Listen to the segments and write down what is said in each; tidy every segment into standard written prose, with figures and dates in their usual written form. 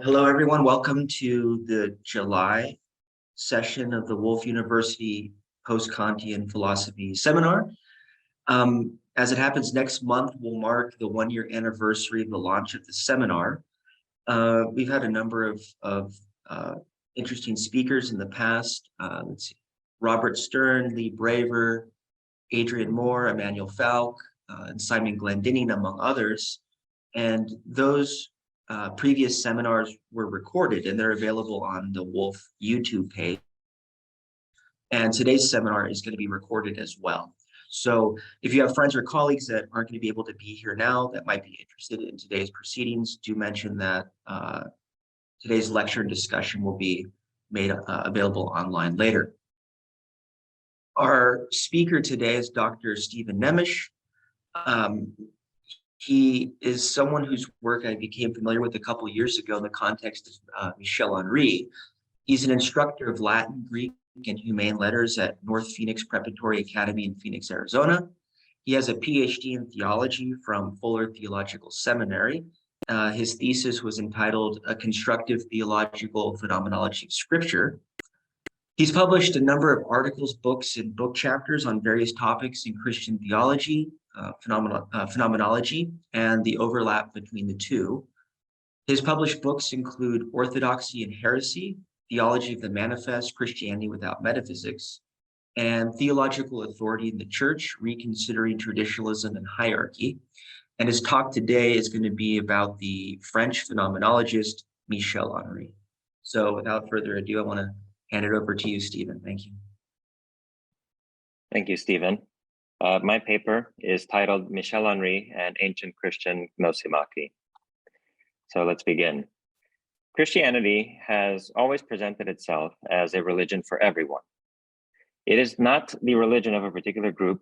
Hello, everyone. Welcome to the July session of the Woolf University Post-Kantian Philosophy Seminar. As it happens, next month will mark the one-year anniversary of the launch of the seminar. We've had a number of interesting speakers in the past. Let's see, Robert Stern, Lee Braver, Adrian Moore, Emmanuel Falk, and Simon Glendinning, among others. And those previous seminars were recorded and they're available on the Woolf YouTube page. And today's seminar is going to be recorded as well. So if you have friends or colleagues that aren't going to be able to be here now that might be interested in today's proceedings, do mention that today's lecture and discussion will be made available online later. Our speaker today is Dr. Stephen Nemes. He is someone whose work I became familiar with a couple of years ago in the context of Michel Henry. He's an instructor of Latin, Greek, and Humane letters at North Phoenix Preparatory Academy in Phoenix, Arizona. He has a PhD in theology from Fuller Theological Seminary. His thesis was entitled A Constructive Theological Phenomenology of Scripture. He's published a number of articles, books, and book chapters on various topics in Christian theology, phenomenology, and the overlap between the two. His published books include Orthodoxy and Heresy, Theology of the Manifest, Christianity Without Metaphysics, and Theological Authority in the Church, Reconsidering Traditionalism and Hierarchy. And his talk today is going to be about the French phenomenologist Michel Henry. So without further ado, I want to hand it over to you, Stephen. Thank you. Thank you, Stephen. My paper is titled Michel Henry and Ancient Christian Gnosimachy. So let's begin. Christianity has always presented itself as a religion for everyone. It is not the religion of a particular group,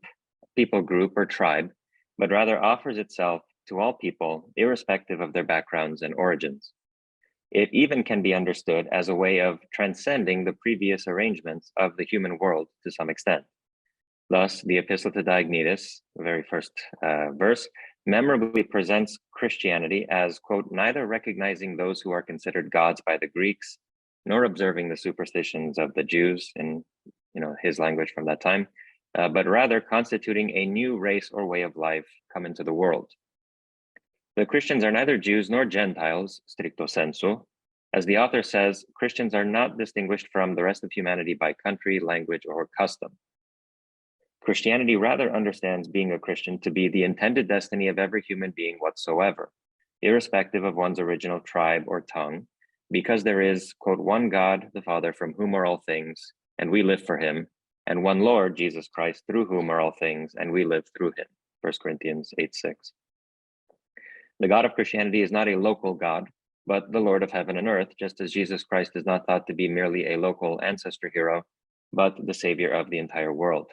people group, or tribe, but rather offers itself to all people, irrespective of their backgrounds and origins. It even can be understood as a way of transcending the previous arrangements of the human world to some extent. Thus, the Epistle to Diognetus, the very first verse, memorably presents Christianity as, quote, neither recognizing those who are considered gods by the Greeks, nor observing the superstitions of the Jews in his language from that time, but rather constituting a new race or way of life come into the world. The Christians are neither Jews nor Gentiles, stricto sensu. As the author says, Christians are not distinguished from the rest of humanity by country, language, or custom. Christianity rather understands being a Christian to be the intended destiny of every human being whatsoever, irrespective of one's original tribe or tongue, because there is, quote, one God, the Father, from whom are all things, and we live for him, and one Lord, Jesus Christ, through whom are all things, and we live through him, 1 Corinthians 8:6. The God of Christianity is not a local God, but the Lord of heaven and earth, just as Jesus Christ is not thought to be merely a local ancestor hero, but the savior of the entire world.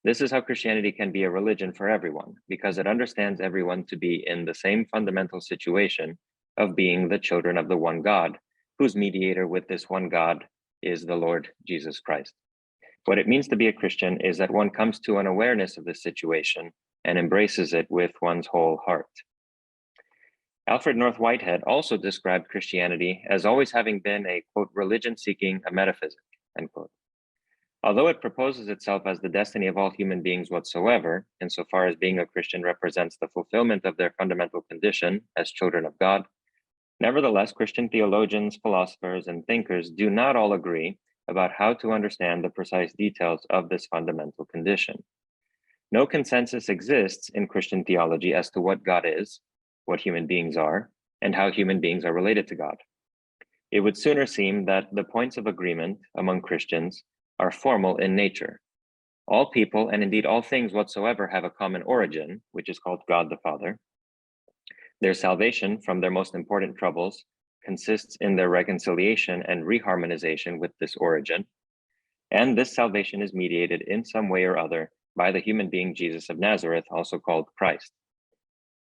This is how Christianity can be a religion for everyone, because it understands everyone to be in the same fundamental situation of being the children of the one God, whose mediator with this one God is the Lord Jesus Christ. What it means to be a Christian is that one comes to an awareness of this situation and embraces it with one's whole heart. Alfred North Whitehead also described Christianity as always having been a, quote, religion seeking a metaphysic, end quote. Although it proposes itself as the destiny of all human beings whatsoever, insofar as being a Christian represents the fulfillment of their fundamental condition as children of God, nevertheless, Christian theologians, philosophers, and thinkers do not all agree about how to understand the precise details of this fundamental condition. No consensus exists in Christian theology as to what God is, what human beings are, and how human beings are related to God. It would sooner seem that the points of agreement among Christians are formal in nature. All people, and indeed all things whatsoever, have a common origin, which is called God the Father. Their salvation from their most important troubles consists in their reconciliation and reharmonization with this origin. And this salvation is mediated in some way or other by the human being Jesus of Nazareth, also called Christ.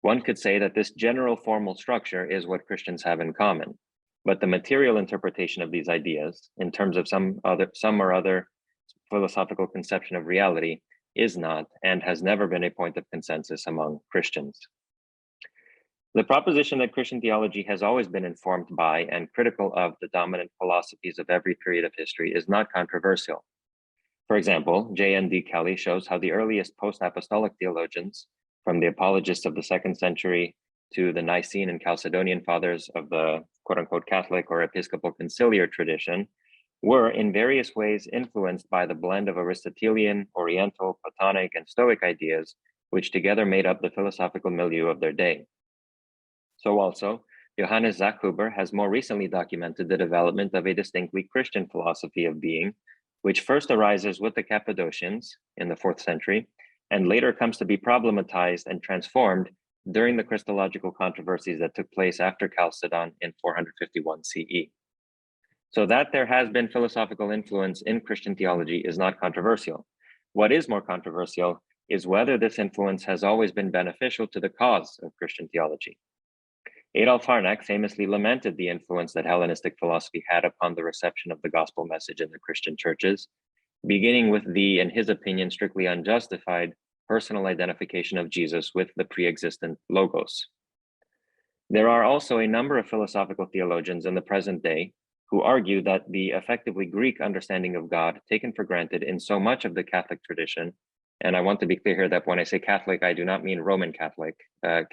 One could say that this general formal structure is what Christians have in common, but the material interpretation of these ideas, in terms of some or other philosophical conception of reality, is not and has never been a point of consensus among Christians. The proposition that Christian theology has always been informed by and critical of the dominant philosophies of every period of history is not controversial. For example, J.N.D. Kelly shows how the earliest post-apostolic theologians, from the apologists of the 2nd century to the Nicene and Chalcedonian fathers of the quote-unquote Catholic or Episcopal conciliar tradition, were in various ways influenced by the blend of Aristotelian, Oriental, Platonic, and Stoic ideas, which together made up the philosophical milieu of their day. So also, Johannes Zachhuber has more recently documented the development of a distinctly Christian philosophy of being, which first arises with the Cappadocians in the 4th century, and later comes to be problematized and transformed during the Christological controversies that took place after Chalcedon in 451 CE. So that there has been philosophical influence in Christian theology is not controversial. What is more controversial is whether this influence has always been beneficial to the cause of Christian theology. Adolf Harnack famously lamented the influence that Hellenistic philosophy had upon the reception of the gospel message in the Christian churches, beginning with the, in his opinion, strictly unjustified personal identification of Jesus with the pre-existent logos. There are also a number of philosophical theologians in the present day who argue that the effectively Greek understanding of God taken for granted in so much of the Catholic tradition, and I want to be clear here that when I say Catholic, I do not mean Roman Catholic.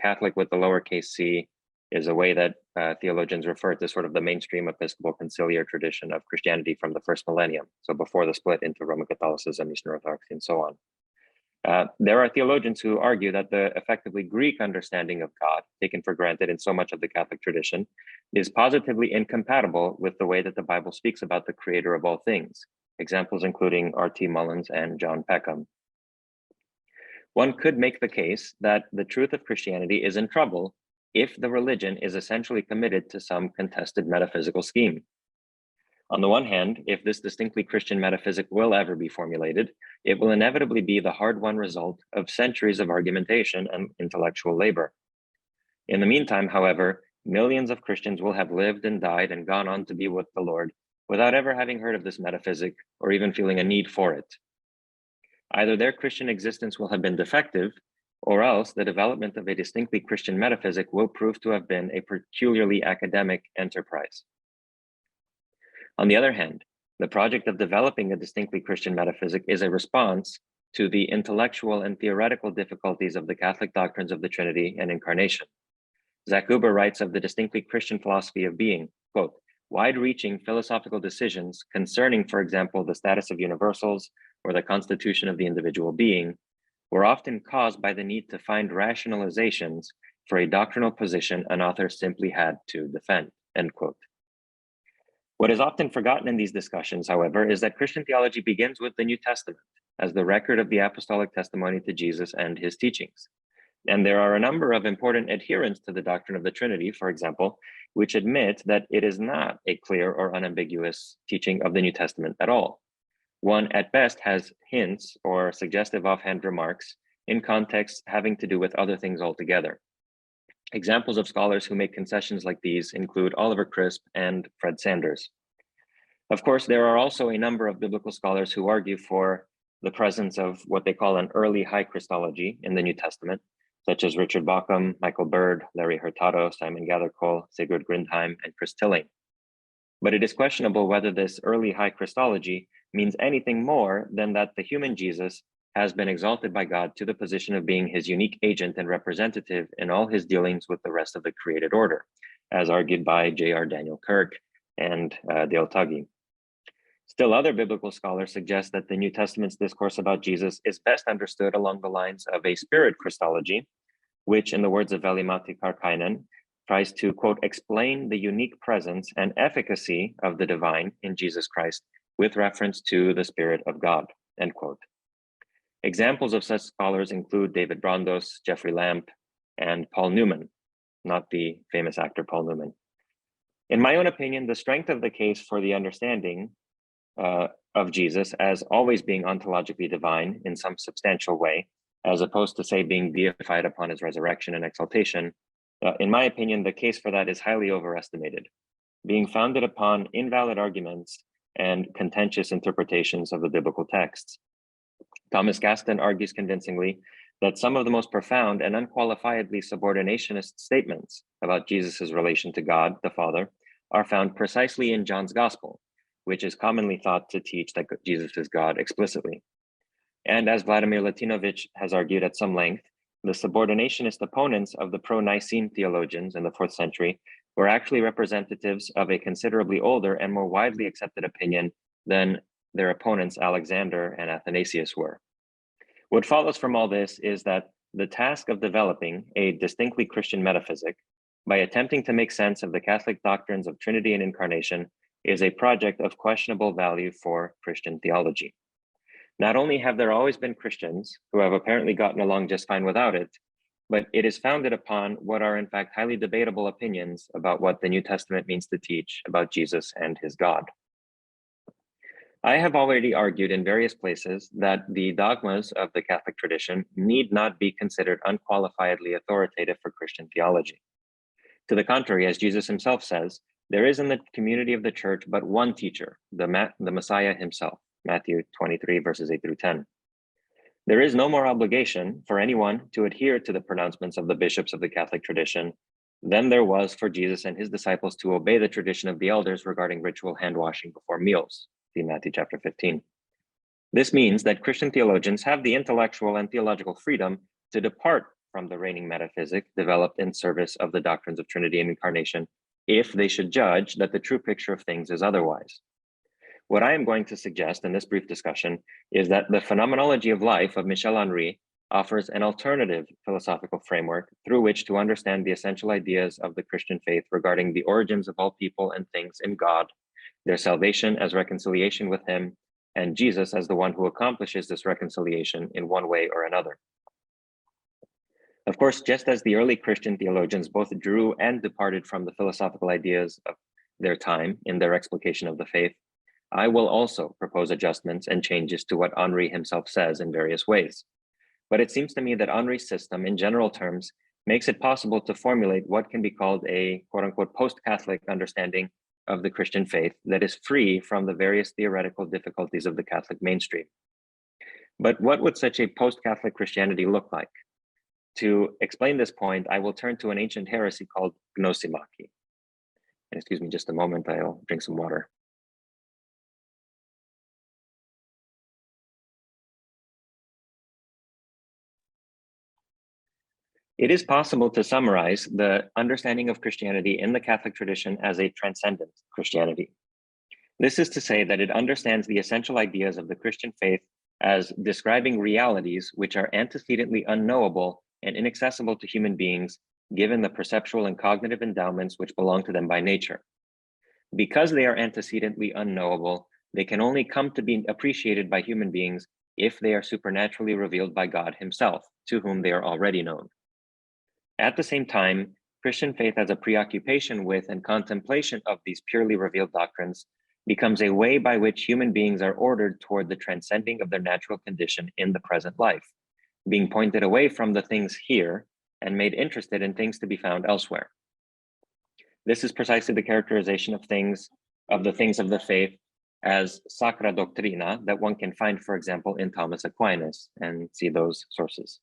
Catholic with the lowercase c is a way that theologians refer to sort of the mainstream Episcopal conciliar tradition of Christianity from the first millennium, so before the split into Roman Catholicism, Eastern Orthodoxy, and so on. There are theologians who argue that the effectively Greek understanding of God, taken for granted in so much of the Catholic tradition, is positively incompatible with the way that the Bible speaks about the creator of all things, examples including R.T. Mullins and John Peckham. One could make the case that the truth of Christianity is in trouble if the religion is essentially committed to some contested metaphysical scheme. On the one hand, if this distinctly Christian metaphysic will ever be formulated, it will inevitably be the hard-won result of centuries of argumentation and intellectual labor. In the meantime, however, millions of Christians will have lived and died and gone on to be with the Lord without ever having heard of this metaphysic or even feeling a need for it. Either their Christian existence will have been defective, or else the development of a distinctly Christian metaphysic will prove to have been a peculiarly academic enterprise. On the other hand, the project of developing a distinctly Christian metaphysic is a response to the intellectual and theoretical difficulties of the Catholic doctrines of the Trinity and Incarnation. Zachhuber writes of the distinctly Christian philosophy of being, quote, wide-reaching philosophical decisions concerning, for example, the status of universals or the constitution of the individual being, were often caused by the need to find rationalizations for a doctrinal position an author simply had to defend, end quote. What is often forgotten in these discussions, however, is that Christian theology begins with the New Testament as the record of the apostolic testimony to Jesus and his teachings. And there are a number of important adherents to the doctrine of the Trinity, for example, which admit that it is not a clear or unambiguous teaching of the New Testament at all. One at best has hints or suggestive offhand remarks in contexts having to do with other things altogether. Examples of scholars who make concessions like these include Oliver Crisp and Fred Sanders. Of course, there are also a number of biblical scholars who argue for the presence of what they call an early high Christology in the New Testament, such as Richard Bauckham, Michael Bird, Larry Hurtado, Simon Gathercole, Sigurd Grindheim, and Chris Tilling. But it is questionable whether this early high Christology means anything more than that the human Jesus has been exalted by God to the position of being his unique agent and representative in all his dealings with the rest of the created order, as argued by J.R. Daniel Kirk and Dale Tuggy. Still, other biblical scholars suggest that the New Testament's discourse about Jesus is best understood along the lines of a spirit Christology, which, in the words of Veli-Matti Kärkkäinen, tries to, quote, explain the unique presence and efficacy of the divine in Jesus Christ with reference to the Spirit of God, end quote. Examples of such scholars include David Brandos, Jeffrey Lamp, and Paul Newman, not the famous actor Paul Newman. In my own opinion, the strength of the case for the understanding of Jesus as always being ontologically divine in some substantial way, as opposed to, say, being deified upon his resurrection and exaltation, in my opinion, the case for that is highly overestimated, being founded upon invalid arguments and contentious interpretations of the biblical texts. Thomas Gaston argues convincingly that some of the most profound and unqualifiedly subordinationist statements about Jesus's relation to God, the Father, are found precisely in John's Gospel, which is commonly thought to teach that Jesus is God explicitly. And as Vladimir Latinovich has argued at some length, the subordinationist opponents of the pro-Nicene theologians in the 4th century were actually representatives of a considerably older and more widely accepted opinion than their opponents Alexander and Athanasius were. What follows from all this is that the task of developing a distinctly Christian metaphysic by attempting to make sense of the Catholic doctrines of Trinity and Incarnation is a project of questionable value for Christian theology. Not only have there always been Christians who have apparently gotten along just fine without it, but it is founded upon what are in fact highly debatable opinions about what the New Testament means to teach about Jesus and his God. I have already argued in various places that the dogmas of the Catholic tradition need not be considered unqualifiedly authoritative for Christian theology. To the contrary, as Jesus himself says, there is in the community of the church but one teacher, the Messiah himself, Matthew 23, verses 8 through 10. There is no more obligation for anyone to adhere to the pronouncements of the bishops of the Catholic tradition than there was for Jesus and his disciples to obey the tradition of the elders regarding ritual hand washing before meals. See Matthew chapter 15. This means that Christian theologians have the intellectual and theological freedom to depart from the reigning metaphysic developed in service of the doctrines of Trinity and Incarnation if they should judge that the true picture of things is otherwise. What I am going to suggest in this brief discussion is that the phenomenology of life of Michel Henry offers an alternative philosophical framework through which to understand the essential ideas of the Christian faith regarding the origins of all people and things in God, their salvation as reconciliation with him, and Jesus as the one who accomplishes this reconciliation in one way or another. Of course, just as the early Christian theologians both drew and departed from the philosophical ideas of their time in their explication of the faith, I will also propose adjustments and changes to what Henry himself says in various ways. But it seems to me that Henry's system, in general terms, makes it possible to formulate what can be called a quote-unquote post-Catholic understanding of the Christian faith that is free from the various theoretical difficulties of the Catholic mainstream. But what would such a post-Catholic Christianity look like? To explain this point, I will turn to an ancient heresy called Gnosimachy. And excuse me just a moment, I'll drink some water. It is possible to summarize the understanding of Christianity in the Catholic tradition as a transcendent Christianity. This is to say that it understands the essential ideas of the Christian faith as describing realities which are antecedently unknowable and inaccessible to human beings, given the perceptual and cognitive endowments which belong to them by nature. Because they are antecedently unknowable, they can only come to be appreciated by human beings if they are supernaturally revealed by God himself, to whom they are already known. At the same time, Christian faith as a preoccupation with and contemplation of these purely revealed doctrines becomes a way by which human beings are ordered toward the transcending of their natural condition in the present life, being pointed away from the things here and made interested in things to be found elsewhere. This is precisely the characterization of the things of the faith as sacra doctrina that one can find, for example, in Thomas Aquinas, and see those sources.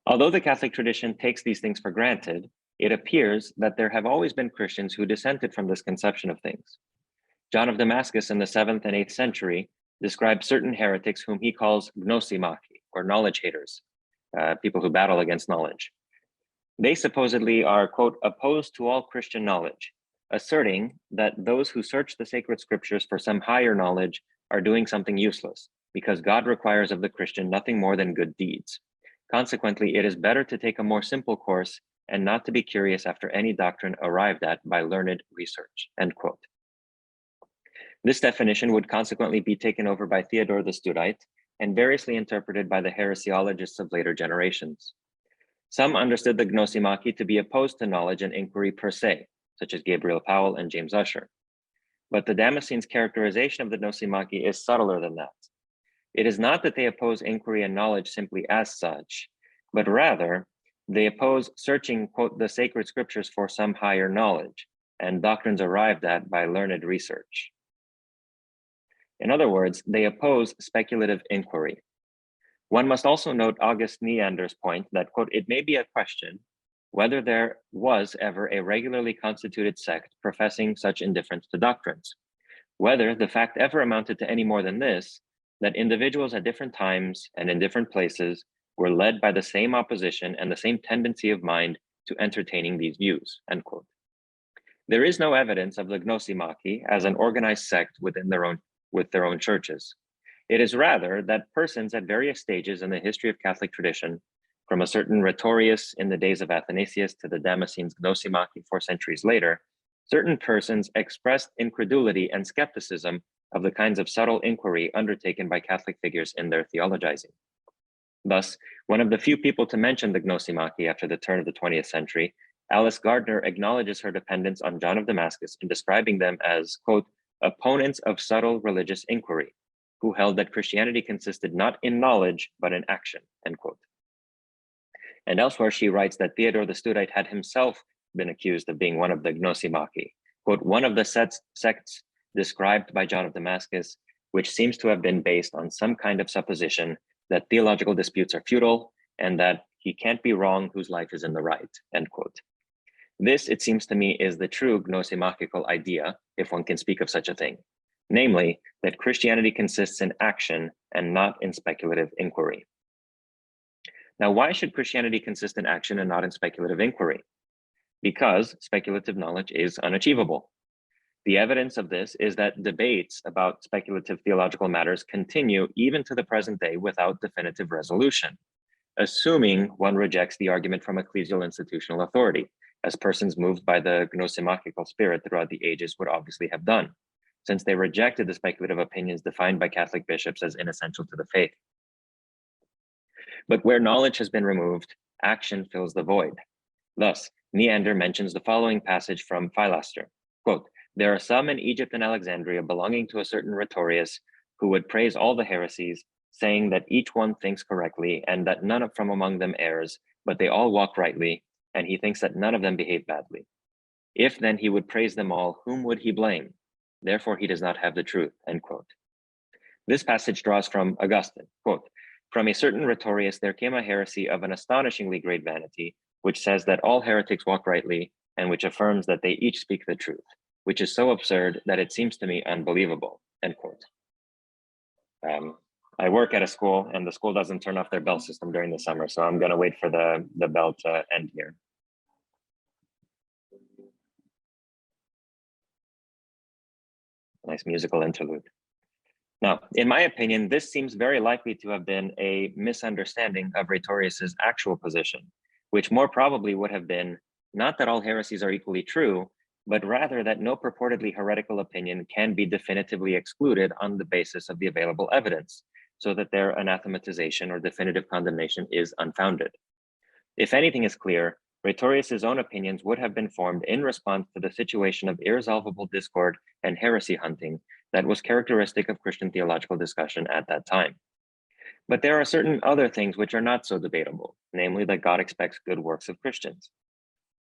Although the Catholic tradition takes these things for granted, it appears that there have always been Christians who dissented from this conception of things. John of Damascus in the 7th and 8th century describes certain heretics whom he calls Gnosimachy, or knowledge haters, people who battle against knowledge. They supposedly are, quote, opposed to all Christian knowledge, asserting that those who search the sacred scriptures for some higher knowledge are doing something useless, because God requires of the Christian nothing more than good deeds. Consequently, it is better to take a more simple course and not to be curious after any doctrine arrived at by learned research, end quote. This definition would consequently be taken over by Theodore the Studite and variously interpreted by the heresiologists of later generations. Some understood the Gnosimachy to be opposed to knowledge and inquiry per se, such as Gabriel Powell and James Ussher. But the Damascenes' characterization of the Gnosimachy is subtler than that. It is not that they oppose inquiry and knowledge simply as such, but rather they oppose searching, quote, the sacred scriptures for some higher knowledge and doctrines arrived at by learned research. In other words, they oppose speculative inquiry. One must also note August Neander's point that, quote, it may be a question whether there was ever a regularly constituted sect professing such indifference to doctrines, whether the fact ever amounted to any more than this, that individuals at different times and in different places were led by the same opposition and the same tendency of mind to entertaining these views, end quote. There is no evidence of the Gnosimachy as an organized sect with their own churches. It is rather that persons at various stages in the history of Catholic tradition, from a certain Rhetorius in the days of Athanasius to the Damascenes Gnosimachy 4 centuries later, certain persons expressed incredulity and skepticism of the kinds of subtle inquiry undertaken by Catholic figures in their theologizing. Thus, one of the few people to mention the Gnosimachy after the turn of the 20th century, Alice Gardner acknowledges her dependence on John of Damascus in describing them as, quote, opponents of subtle religious inquiry, who held that Christianity consisted not in knowledge, but in action, end quote. And elsewhere, she writes that Theodore the Studite had himself been accused of being one of the Gnosimachy, quote, one of the sects described by John of Damascus, which seems to have been based on some kind of supposition that theological disputes are futile and that he can't be wrong whose life is in the right, end quote. This, it seems to me, is the true Gnosimachycal idea, if one can speak of such a thing, namely that Christianity consists in action and not in speculative inquiry. Now, why should Christianity consist in action and not in speculative inquiry? Because speculative knowledge is unachievable. The evidence of this is that debates about speculative theological matters continue even to the present day without definitive resolution, assuming one rejects the argument from ecclesial institutional authority, as persons moved by the Gnosimachycal spirit throughout the ages would obviously have done, since they rejected the speculative opinions defined by Catholic bishops as inessential to the faith. But where knowledge has been removed, action fills the void. Thus, Neander mentions the following passage from Philaster, quote, there are some in Egypt and Alexandria belonging to a certain Rhetorius who would praise all the heresies, saying that each one thinks correctly and that none from among them errs, but they all walk rightly, and he thinks that none of them behave badly. If then he would praise them all, whom would he blame? Therefore he does not have the truth, end quote. This passage draws from Augustine, quote, from a certain Rhetorius there came a heresy of an astonishingly great vanity, which says that all heretics walk rightly, and which affirms that they each speak the truth, which is so absurd that it seems to me unbelievable, end quote. I work at a school and the school doesn't turn off their bell system during the summer, so I'm gonna wait for the bell to end here. Nice musical interlude. Now, in my opinion, this seems very likely to have been a misunderstanding of Rhetorius's actual position, which more probably would have been not that all heresies are equally true, but rather that no purportedly heretical opinion can be definitively excluded on the basis of the available evidence, so that their anathematization or definitive condemnation is unfounded. If anything is clear, Rhetorius's own opinions would have been formed in response to the situation of irresolvable discord and heresy hunting that was characteristic of Christian theological discussion at that time. But there are certain other things which are not so debatable, namely that God expects good works of Christians.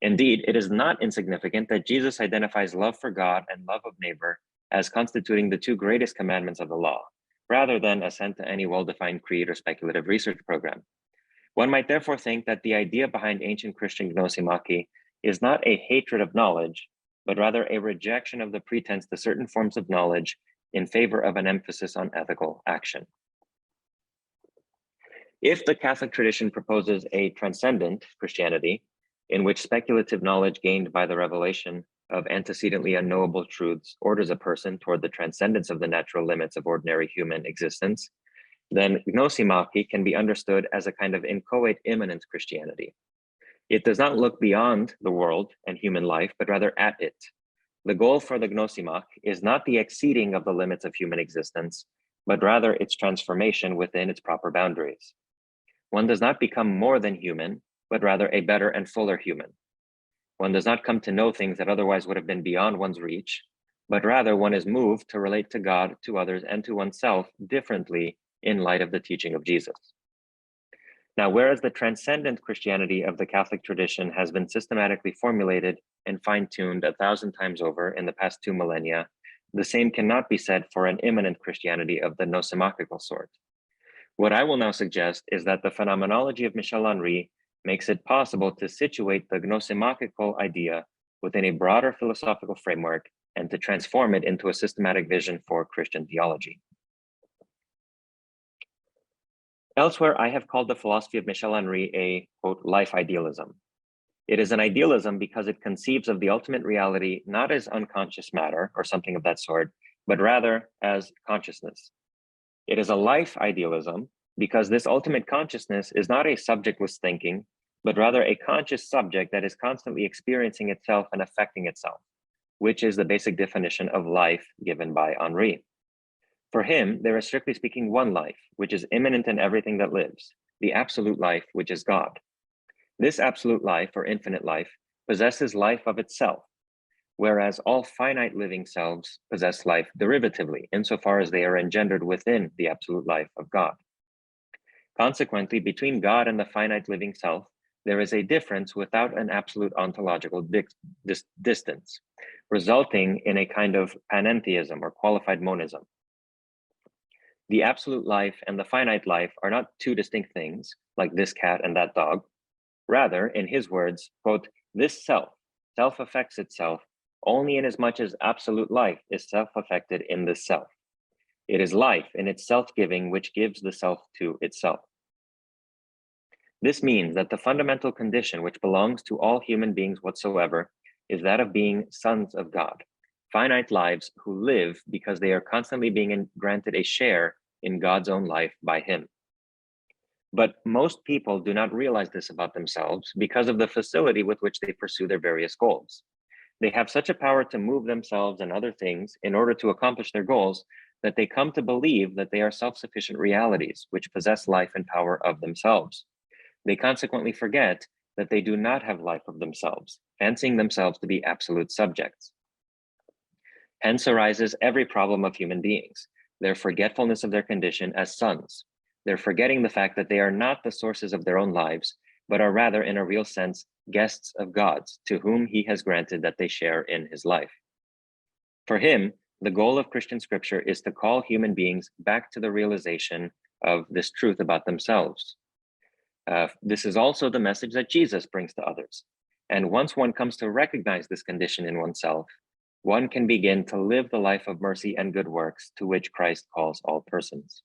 Indeed, it is not insignificant that Jesus identifies love for God and love of neighbor as constituting the two greatest commandments of the law, rather than assent to any well-defined creed or speculative research program. One might therefore think that the idea behind ancient Christian Gnosimachy is not a hatred of knowledge, but rather a rejection of the pretense to certain forms of knowledge in favor of an emphasis on ethical action. If the Catholic tradition proposes a transcendent Christianity, in which speculative knowledge gained by the revelation of antecedently unknowable truths orders a person toward the transcendence of the natural limits of ordinary human existence, then Gnosimachy can be understood as a kind of inchoate immanent Christianity. It does not look beyond the world and human life, but rather at it. The goal for the Gnosimach is not the exceeding of the limits of human existence, but rather its transformation within its proper boundaries. One does not become more than human, but rather a better and fuller human. One does not come to know things that otherwise would have been beyond one's reach, but rather one is moved to relate to God, to others, and to oneself differently in light of the teaching of Jesus. Now, whereas the transcendent Christianity of the Catholic tradition has been systematically formulated and fine-tuned 1,000 times over in the past 2 millennia, The same cannot be said for an immanent Christianity of the Gnosimachycal sort. What I will now suggest is that the phenomenology of Michel Henry makes it possible to situate the Gnosimachycal idea within a broader philosophical framework and to transform it into a systematic vision for Christian theology. Elsewhere, I have called the philosophy of Michel Henry a, quote, life idealism. It is an idealism because it conceives of the ultimate reality not as unconscious matter or something of that sort, but rather as consciousness. It is a life idealism because this ultimate consciousness is not a subjectless thinking, but rather a conscious subject that is constantly experiencing itself and affecting itself, which is the basic definition of life given by Henry. For him, there is strictly speaking one life, which is immanent in everything that lives, the absolute life, which is God. This absolute life or infinite life possesses life of itself, whereas all finite living selves possess life derivatively, insofar as they are engendered within the absolute life of God. Consequently, between God and the finite living self, there is a difference without an absolute ontological distance, resulting in a kind of panentheism or qualified monism. The absolute life and the finite life are not two distinct things, like this cat and that dog. Rather, in his words, quote, this self affects itself only in as much as absolute life is self-affected in this self. It is life in its self-giving which gives the self to itself. This means that the fundamental condition which belongs to all human beings whatsoever is that of being sons of God, finite lives who live because they are constantly being granted a share in God's own life by him. But most people do not realize this about themselves because of the facility with which they pursue their various goals. They have such a power to move themselves and other things in order to accomplish their goals that they come to believe that they are self-sufficient realities which possess life and power of themselves. They consequently forget that they do not have life of themselves, fancying themselves to be absolute subjects. Hence arises every problem of human beings, their forgetfulness of their condition as sons. They're forgetting the fact that they are not the sources of their own lives, but are rather, in a real sense, guests of God's, to whom he has granted that they share in his life. For him, the goal of Christian scripture is to call human beings back to the realization of this truth about themselves. This is also the message that Jesus brings to others. And once one comes to recognize this condition in oneself, one can begin to live the life of mercy and good works to which Christ calls all persons.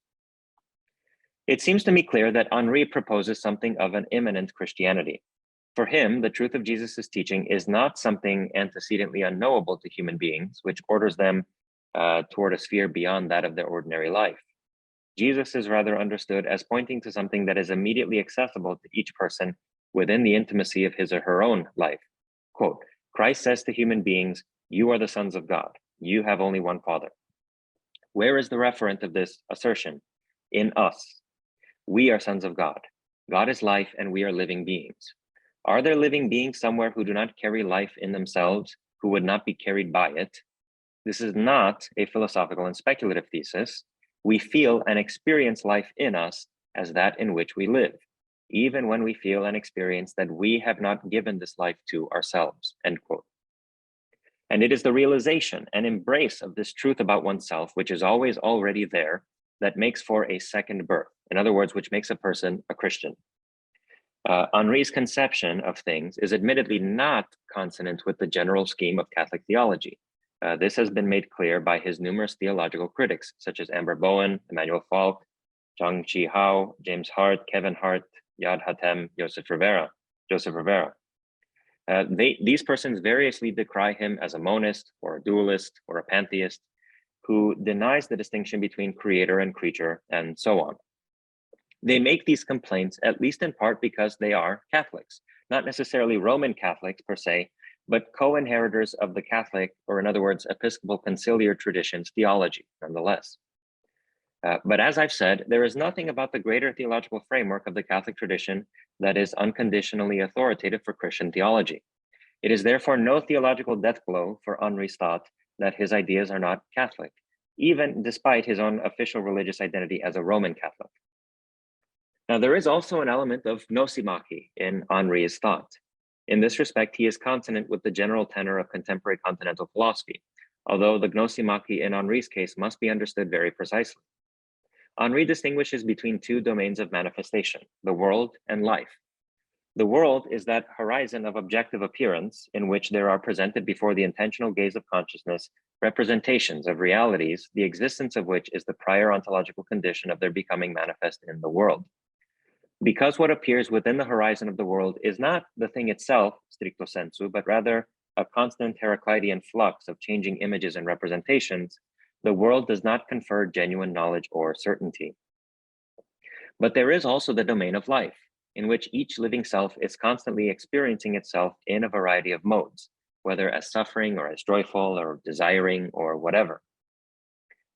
It seems to me clear that Henry proposes something of an immanent Christianity. For him, the truth of Jesus' teaching is not something antecedently unknowable to human beings, which orders them toward a sphere beyond that of their ordinary life. Jesus is rather understood as pointing to something that is immediately accessible to each person within the intimacy of his or her own life. Quote, Christ says to human beings, you are the sons of God. You have only one Father. Where is the referent of this assertion? In us. We are sons of God. God is life and we are living beings. Are there living beings somewhere who do not carry life in themselves, who would not be carried by it? This is not a philosophical and speculative thesis. We feel and experience life in us as that in which we live, even when we feel and experience that we have not given this life to ourselves, end quote. And it is the realization and embrace of this truth about oneself, which is always already there, that makes for a second birth. In other words, which makes a person a Christian. Henry's conception of things is admittedly not consonant with the general scheme of Catholic theology. This has been made clear by his numerous theological critics, such as Amber Bowen, Emmanuel Falk, Zhang Chi Hao, James Hart, Kevin Hart, Yad Hatem, Joseph Rivera. These persons variously decry him as a monist or a dualist or a pantheist who denies the distinction between creator and creature and so on. They make these complaints at least in part because they are Catholics, not necessarily Roman Catholics per se, but co-inheritors of the Catholic, or in other words, Episcopal conciliar tradition's theology, nonetheless. But as I've said, there is nothing about the greater theological framework of the Catholic tradition that is unconditionally authoritative for Christian theology. It is therefore no theological death blow for Henry's thought that his ideas are not Catholic, even despite his own official religious identity as a Roman Catholic. Now, there is also an element of Gnosimachy in Henry's thought. In this respect, he is consonant with the general tenor of contemporary continental philosophy, although the Gnosimachy in Henri's case must be understood very precisely. Henri distinguishes between two domains of manifestation, the world and life. The world is that horizon of objective appearance in which there are presented before the intentional gaze of consciousness representations of realities, the existence of which is the prior ontological condition of their becoming manifest in the world. Because what appears within the horizon of the world is not the thing itself, stricto sensu, but rather a constant Heraclitean flux of changing images and representations, the world does not confer genuine knowledge or certainty. But there is also the domain of life, in which each living self is constantly experiencing itself in a variety of modes, whether as suffering or as joyful or desiring or whatever.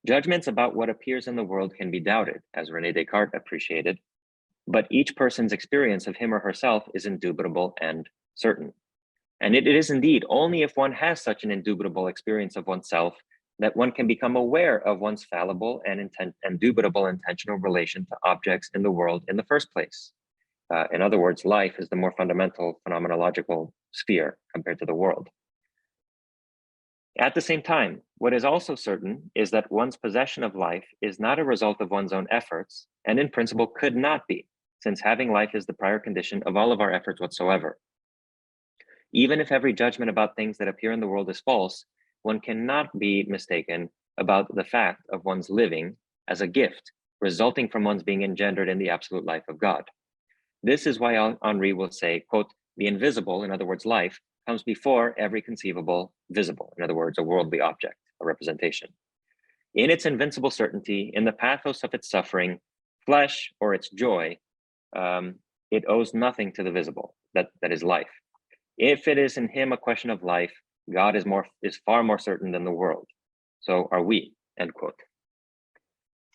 Judgments about what appears in the world can be doubted, as René Descartes appreciated, but each person's experience of him or herself is indubitable and certain. And it is indeed only if one has such an indubitable experience of oneself that one can become aware of one's fallible and indubitable intentional relation to objects in the world in the first place. In other words, life is the more fundamental phenomenological sphere compared to the world. At the same time, what is also certain is that one's possession of life is not a result of one's own efforts, and in principle could not be, since having life is the prior condition of all of our efforts whatsoever. Even if every judgment about things that appear in the world is false, one cannot be mistaken about the fact of one's living as a gift, resulting from one's being engendered in the absolute life of God. This is why Henri will say, quote, the invisible, in other words, life, comes before every conceivable visible, in other words, a worldly object, a representation. In its invincible certainty, in the pathos of its suffering, flesh or its joy, it owes nothing to the visible, that is life. If it is in him a question of life, God is far more certain than the world. So are we, end quote.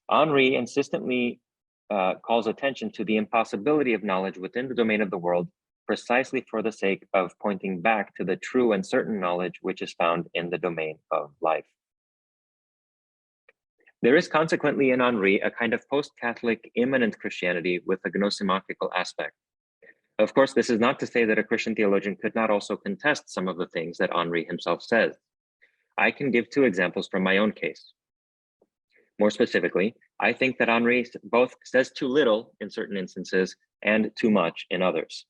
Henri insistently calls attention to the impossibility of knowledge within the domain of the world, precisely for the sake of pointing back to the true and certain knowledge which is found in the domain of life. There is consequently in Henri a kind of post-Catholic immanent Christianity with a gnosemachical aspect. Of course, this is not to say that a Christian theologian could not also contest some of the things that Henri himself says. I can give two examples from my own case. More specifically, I think that Henri both says too little in certain instances and too much in others.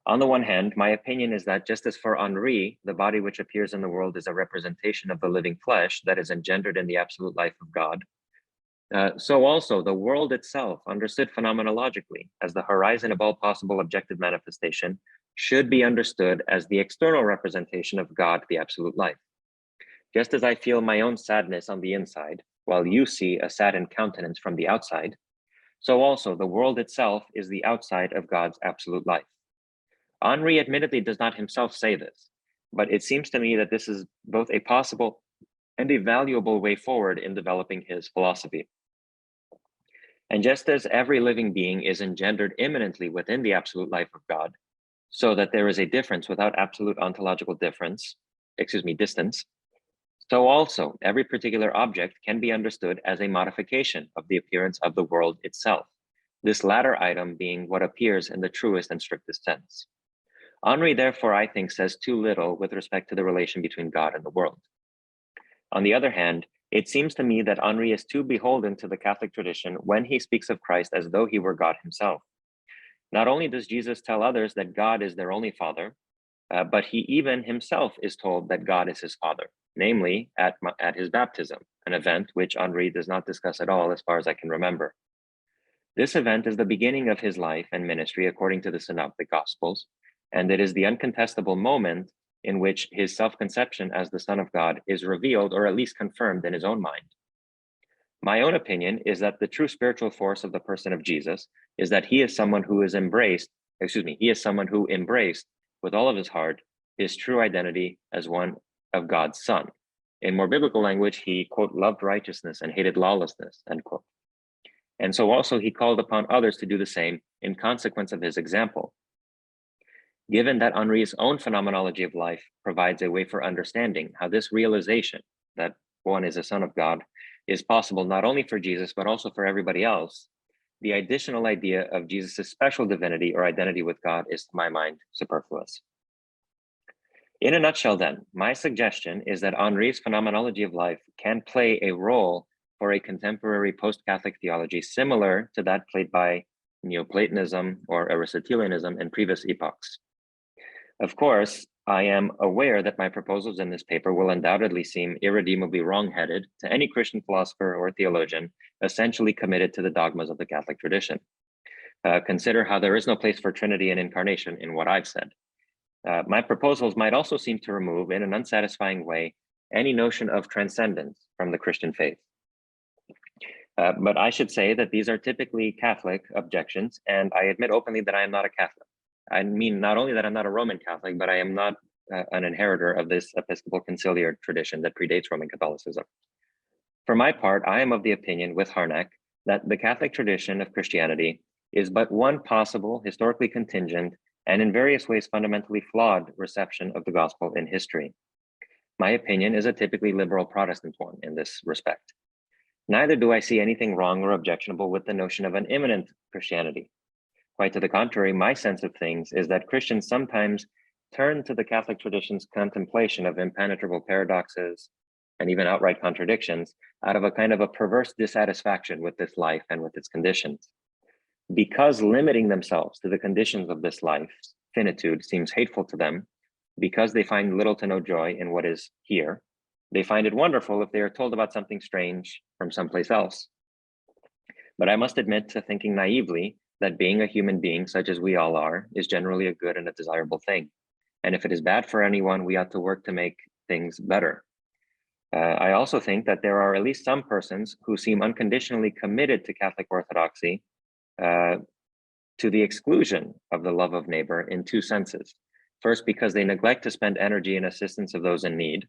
On the one hand, my opinion is that just as for Henri, the body which appears in the world is a representation of the living flesh that is engendered in the absolute life of God, so also the world itself, understood phenomenologically as the horizon of all possible objective manifestation, should be understood as the external representation of God, the absolute life. Just as I feel my own sadness on the inside, while you see a saddened countenance from the outside, so also the world itself is the outside of God's absolute life. Henri admittedly does not himself say this, but it seems to me that this is both a possible and a valuable way forward in developing his philosophy. And just as every living being is engendered immanently within the absolute life of God, so that there is a difference without absolute ontological distance, so also every particular object can be understood as a modification of the appearance of the world itself, this latter item being what appears in the truest and strictest sense. Henri, therefore, I think, says too little with respect to the relation between God and the world. On the other hand, it seems to me that Henri is too beholden to the Catholic tradition when he speaks of Christ as though he were God himself. Not only does Jesus tell others that God is their only Father, but he even himself is told that God is his Father, namely at his baptism, an event which Henri does not discuss at all as far as I can remember. This event is the beginning of his life and ministry according to the Synoptic Gospels, and it is the uncontestable moment in which his self-conception as the Son of God is revealed or at least confirmed in his own mind. My own opinion is that the true spiritual force of the person of Jesus is that he is someone who embraced with all of his heart his true identity as one of God's Son. In more biblical language, he, quote, loved righteousness and hated lawlessness, end quote. And so also he called upon others to do the same in consequence of his example. Given that Henri's own phenomenology of life provides a way for understanding how this realization that one is a son of God is possible not only for Jesus, but also for everybody else, the additional idea of Jesus' special divinity or identity with God is, to my mind, superfluous. In a nutshell then, my suggestion is that Henri's phenomenology of life can play a role for a contemporary post-Catholic theology similar to that played by Neoplatonism or Aristotelianism in previous epochs. Of course, I am aware that my proposals in this paper will undoubtedly seem irredeemably wrong-headed to any Christian philosopher or theologian essentially committed to the dogmas of the Catholic tradition. Consider how there is no place for Trinity and incarnation in what I've said. My proposals might also seem to remove, in an unsatisfying way, any notion of transcendence from the Christian faith. But I should say that these are typically Catholic objections, and I admit openly that I am not a Catholic. I mean, not only that I'm not a Roman Catholic, but I am not an inheritor of this Episcopal conciliar tradition that predates Roman Catholicism. For my part, I am of the opinion with Harnack that the Catholic tradition of Christianity is but one possible, historically contingent, and in various ways fundamentally flawed reception of the gospel in history. My opinion is a typically liberal Protestant one in this respect. Neither do I see anything wrong or objectionable with the notion of an immanent Christianity. Quite to the contrary, my sense of things is that Christians sometimes turn to the Catholic tradition's contemplation of impenetrable paradoxes and even outright contradictions out of a kind of a perverse dissatisfaction with this life and with its conditions. Because limiting themselves to the conditions of this life's finitude seems hateful to them, because they find little to no joy in what is here, they find it wonderful if they are told about something strange from someplace else. But I must admit to thinking naively that being a human being, such as we all are, is generally a good and a desirable thing. And if it is bad for anyone, we ought to work to make things better. I also think that there are at least some persons who seem unconditionally committed to Catholic orthodoxy to the exclusion of the love of neighbor in two senses. First, because they neglect to spend energy in assistance of those in need.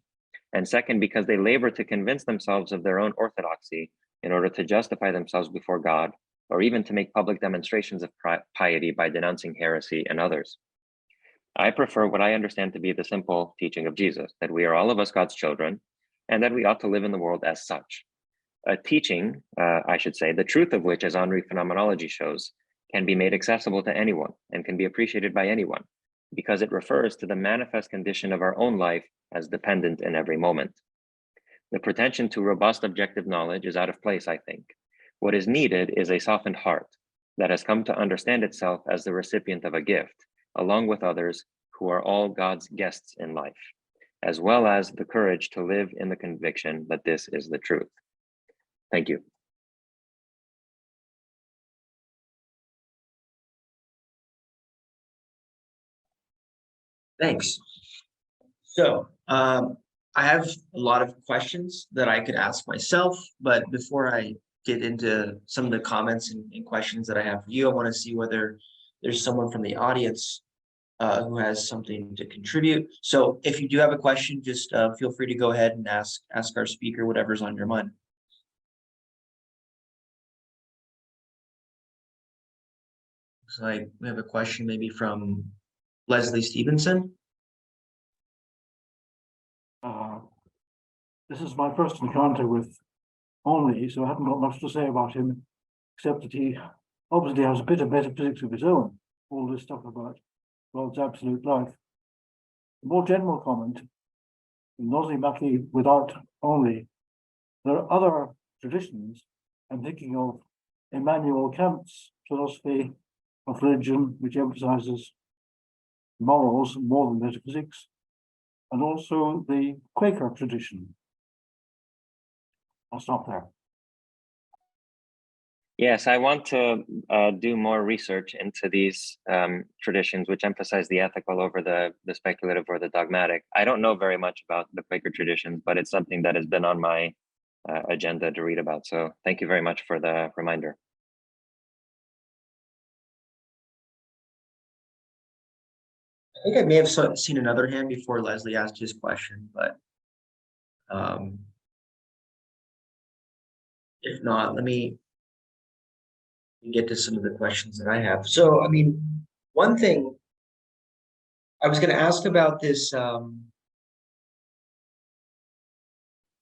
And second, because they labor to convince themselves of their own orthodoxy in order to justify themselves before God, or even to make public demonstrations of piety by denouncing heresy and others. I prefer what I understand to be the simple teaching of Jesus, that we are all of us God's children, and that we ought to live in the world as such. A teaching, I should say, the truth of which, as Henri phenomenology shows, can be made accessible to anyone and can be appreciated by anyone, because it refers to the manifest condition of our own life as dependent in every moment. The pretension to robust objective knowledge is out of place, I think. What is needed is a softened heart that has come to understand itself as the recipient of a gift, along with others who are all God's guests in life, as well as the courage to live in the conviction that this is the truth. Thank you. Thanks. So I have a lot of questions that I could ask myself, but before I get into some of the comments and questions that I have for you, I want to see whether there's someone from the audience who has something to contribute. So if you do have a question, just feel free to go ahead and ask our speaker whatever's on your mind. Looks like we have a question maybe from Leslie Stevenson. This is my first encounter with Henri, so I haven't got much to say about him, except that he obviously has a bit of metaphysics of his own, all this stuff about God's absolute life. A more general comment, Gnosimachy without Henri, there are other traditions. I'm thinking of Immanuel Kant's philosophy of religion, which emphasizes morals more than metaphysics, and also the Quaker tradition. I'll stop there. Yes, I want to do more research into these traditions, which emphasize the ethical over the speculative or the dogmatic. I don't know very much about the Quaker traditions, but it's something that has been on my agenda to read about. So thank you very much for the reminder. I think I may have seen another hand before Leslie asked his question, but if not, let me get to some of the questions that I have. So, I mean, one thing I was going to ask about this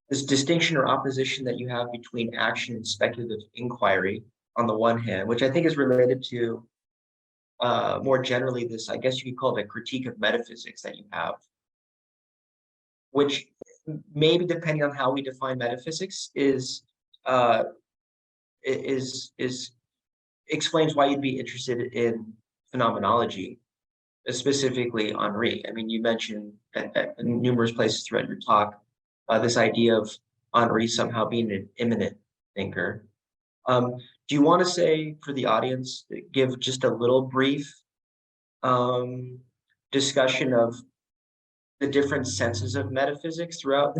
this distinction or opposition that you have between action and speculative inquiry on the one hand, which I think is related to more generally this, I guess you could call it a critique of metaphysics that you have. which maybe depending on how we define metaphysics explains why you'd be interested in phenomenology, specifically Henri. I mean, you mentioned at numerous places throughout your talk this idea of Henri somehow being an immanent thinker. Do you want to say for the audience, give just a little brief discussion of the different senses of metaphysics throughout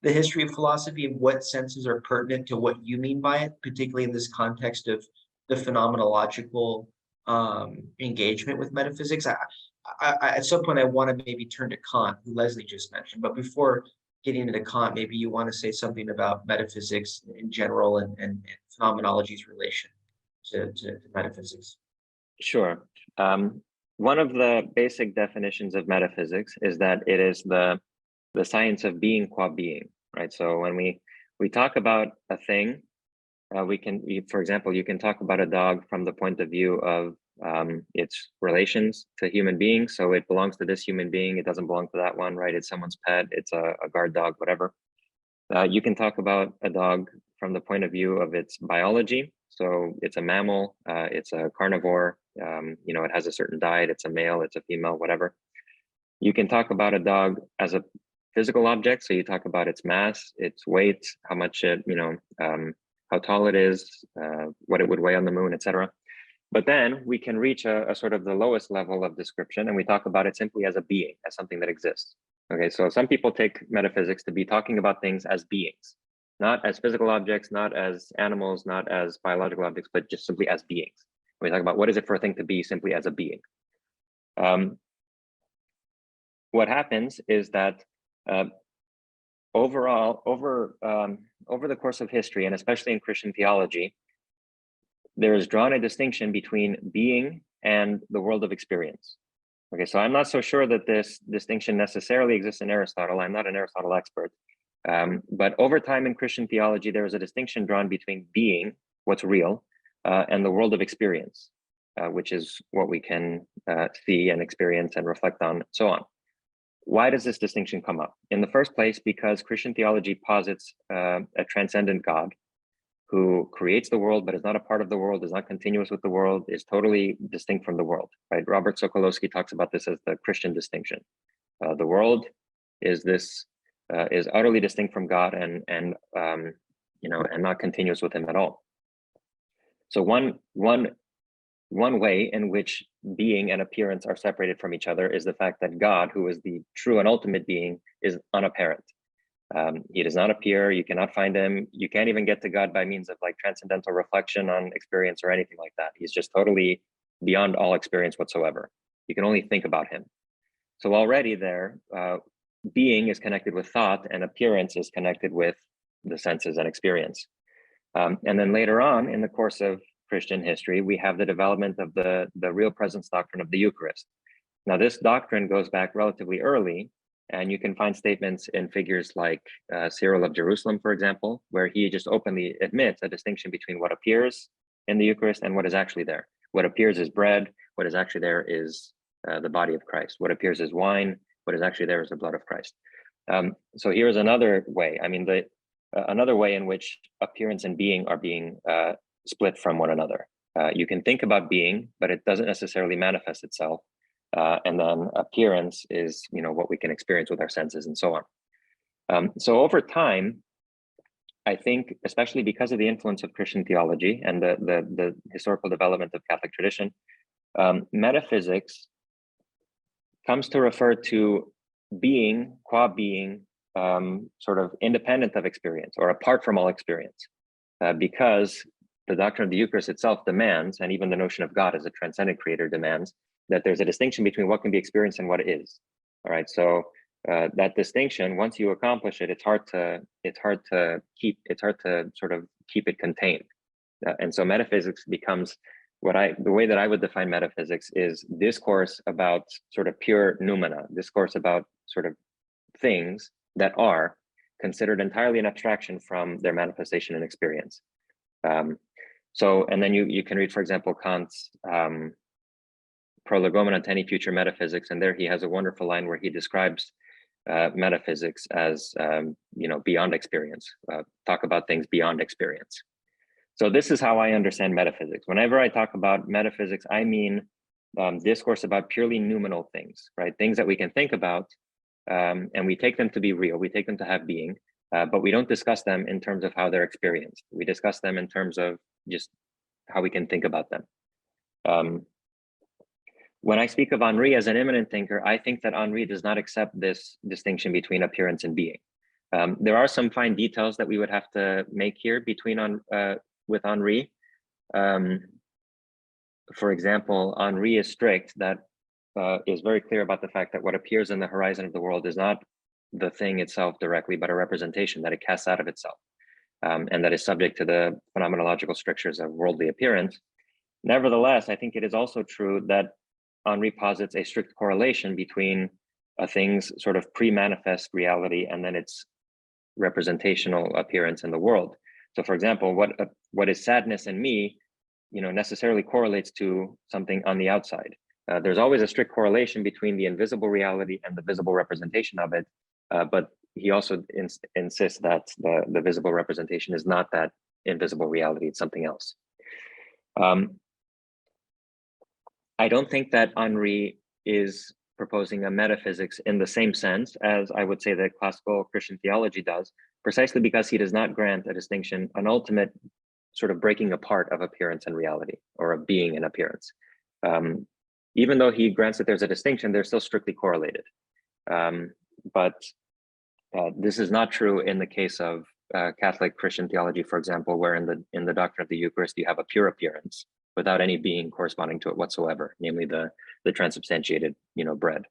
the history of philosophy and what senses are pertinent to what you mean by it, particularly in this context of the phenomenological engagement with metaphysics? At some point, I want to maybe turn to Kant, who Leslie just mentioned, but before getting into Kant, maybe you want to say something about metaphysics in general and phenomenology's relation to metaphysics. Sure. One of the basic definitions of metaphysics is that it is the science of being qua being, right? So when we talk about a thing, for example, you can talk about a dog from the point of view of its relations to human beings. So it belongs to this human being, it doesn't belong to that one, right? It's someone's pet, it's a guard dog, whatever. You can talk about a dog from the point of view of its biology. So it's a mammal, it's a carnivore, it has a certain diet, it's a male, it's a female, whatever. You can talk about a dog as a physical object. So you talk about its mass, its weight, how much it, how tall it is, what it would weigh on the moon, etc. But then we can reach a sort of the lowest level of description, and we talk about it simply as a being, as something that exists. Okay, so some people take metaphysics to be talking about things as beings, not as physical objects, not as animals, not as biological objects, but just simply as beings. We talk about what is it for a thing to be simply as a being. What happens is that overall, over the course of history, and especially in Christian theology, there is drawn a distinction between being and the world of experience. Okay, so I'm not so sure that this distinction necessarily exists in Aristotle. I'm not an Aristotle expert. But over time in Christian theology, there is a distinction drawn between being, what's real, and the world of experience, which is what we can see and experience and reflect on, and so on. Why does this distinction come up? In the first place, because Christian theology posits a transcendent God who creates the world, but is not a part of the world, is not continuous with the world, is totally distinct from the world, right? Robert Sokolowski talks about this as the Christian distinction. The world is utterly distinct from God and not continuous with him at all. So one way in which being and appearance are separated from each other is the fact that God, who is the true and ultimate being, is unapparent. He does not appear, you cannot find him, you can't even get to God by means of like transcendental reflection on experience or anything like that. He's just totally beyond all experience whatsoever. You can only think about him. So already there, being is connected with thought and appearance is connected with the senses and experience. And then later on in the course of Christian history, we have the development of the real presence doctrine of the Eucharist. Now this doctrine goes back relatively early, and you can find statements in figures like Cyril of Jerusalem, for example, where he just openly admits a distinction between what appears in the Eucharist and what is actually there. What appears is bread, what is actually there is the body of Christ. What appears is wine, what is actually there is the blood of Christ. So here's another way. I mean, another way in which appearance and being are being split from one another. You can think about being, but it doesn't necessarily manifest itself. And then appearance is, what we can experience with our senses and so on. So over time, I think, especially because of the influence of Christian theology and the historical development of Catholic tradition, metaphysics comes to refer to being, qua being, sort of independent of experience or apart from all experience, because the doctrine of the Eucharist itself demands, and even the notion of God as a transcendent creator demands, that there's a distinction between what can be experienced and what is. All right, so that distinction, once you accomplish it, it's hard to sort of keep it contained. And so metaphysics becomes the way that I would define metaphysics is discourse about sort of pure noumena, discourse about sort of things that are considered entirely an abstraction from their manifestation and experience. And then you can read, for example, Kant's Prolegomena to any future metaphysics, and there he has a wonderful line where he describes metaphysics as beyond experience, talk about things beyond experience. So this is how I understand metaphysics. Whenever I talk about metaphysics, I mean discourse about purely noumenal things, right? Things that we can think about, and we take them to be real, we take them to have being, but we don't discuss them in terms of how they're experienced. We discuss them in terms of just how we can think about them. When I speak of Henri as an immanent thinker, I think that Henri does not accept this distinction between appearance and being. There are some fine details that we would have to make here with Henri. For example, Henri is strict, that is very clear about the fact that what appears in the horizon of the world is not the thing itself directly, but a representation that it casts out of itself, and that is subject to the phenomenological strictures of worldly appearance. Nevertheless, I think it is also true that Henri posits a strict correlation between a thing's sort of pre-manifest reality and then its representational appearance in the world. So for example, what is sadness in me, necessarily correlates to something on the outside. There's always a strict correlation between the invisible reality and the visible representation of it, but he also insists that the visible representation is not that invisible reality, it's something else. I don't think that Henri is proposing a metaphysics in the same sense as I would say that classical Christian theology does, precisely because he does not grant a distinction, an ultimate sort of breaking apart of appearance and reality, or of being and appearance. Even though he grants that there's a distinction, they're still strictly correlated. But this is not true in the case of Catholic Christian theology, for example, where in the doctrine of the Eucharist, you have a pure appearance without any being corresponding to it whatsoever, namely the transubstantiated, bread.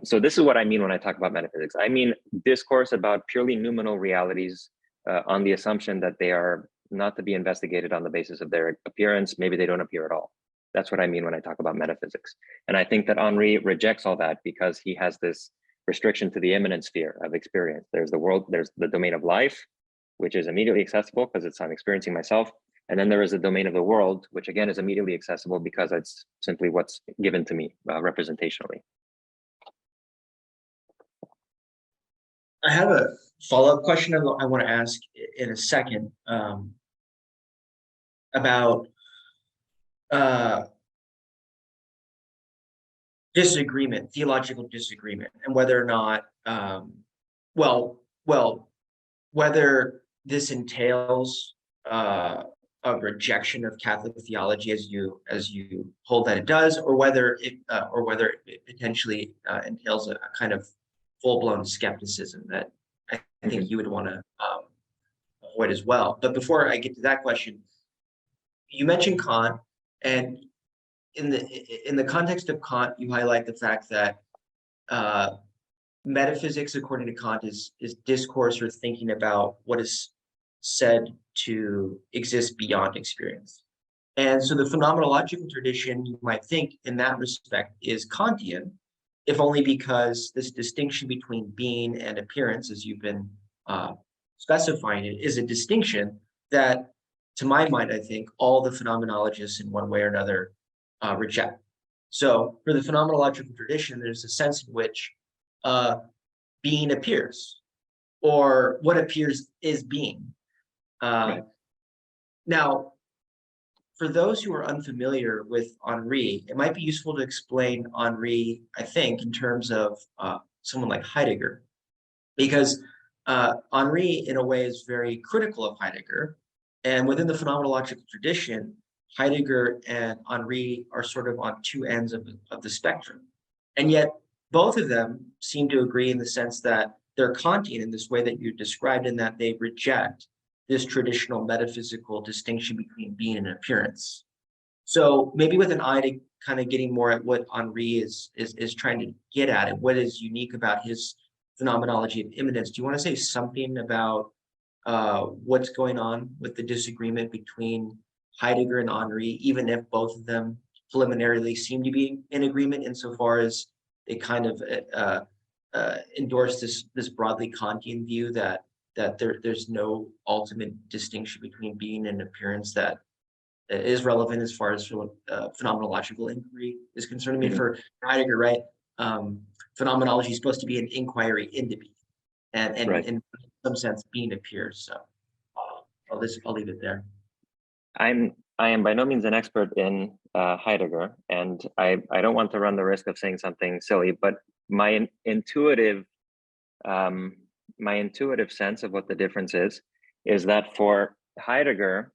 So this is what I mean when I talk about metaphysics. I mean discourse about purely noumenal realities on the assumption that they are not to be investigated on the basis of their appearance. Maybe they don't appear at all. That's what I mean when I talk about metaphysics. And I think that Henri rejects all that because he has this restriction to the immanent sphere of experience. There's the world, there's the domain of life, which is immediately accessible because I'm experiencing myself. And then there is a domain of the world, which again is immediately accessible because it's simply what's given to me representationally. I have a follow-up question I want to ask in a second about disagreement, theological disagreement, and whether or not, whether this entails a rejection of Catholic theology as you hold that it does, or whether it potentially entails a kind of full-blown skepticism that I think you would want to avoid as well. But before I get to that question, you mentioned Kant, and in the context of Kant, you highlight the fact that metaphysics, according to Kant, is discourse or thinking about what is said to exist beyond experience. And so the phenomenological tradition, you might think in that respect, is Kantian, if only because this distinction between being and appearance, as you've been specifying it, is a distinction that, to my mind, I think all the phenomenologists in one way or another reject. So for the phenomenological tradition, there's a sense in which being appears, or what appears is being. Right. Now, for those who are unfamiliar with Henri, it might be useful to explain Henri, I think, in terms of someone like Heidegger, because Henri, in a way, is very critical of Heidegger. And within the phenomenological tradition, Heidegger and Henri are sort of on two ends of the spectrum. And yet, both of them seem to agree in the sense that they're Kantian in this way that you described, in that they reject this traditional metaphysical distinction between being and appearance. So maybe with an eye to kind of getting more at what Henri is trying to get at, and what is unique about his phenomenology of immanence, do you want to say something about what's going on with the disagreement between Heidegger and Henri, even if both of them preliminarily seem to be in agreement insofar as they kind of endorse this broadly Kantian view that there's no ultimate distinction between being and appearance that is relevant as far as phenomenological inquiry is concerned. I mean, for Heidegger, right? phenomenology is supposed to be an inquiry into being, and Right. in some sense, being appears. So I'll leave it there. I am by no means an expert in Heidegger, and I don't want to run the risk of saying something silly, but my intuitive sense of what the difference is that for Heidegger,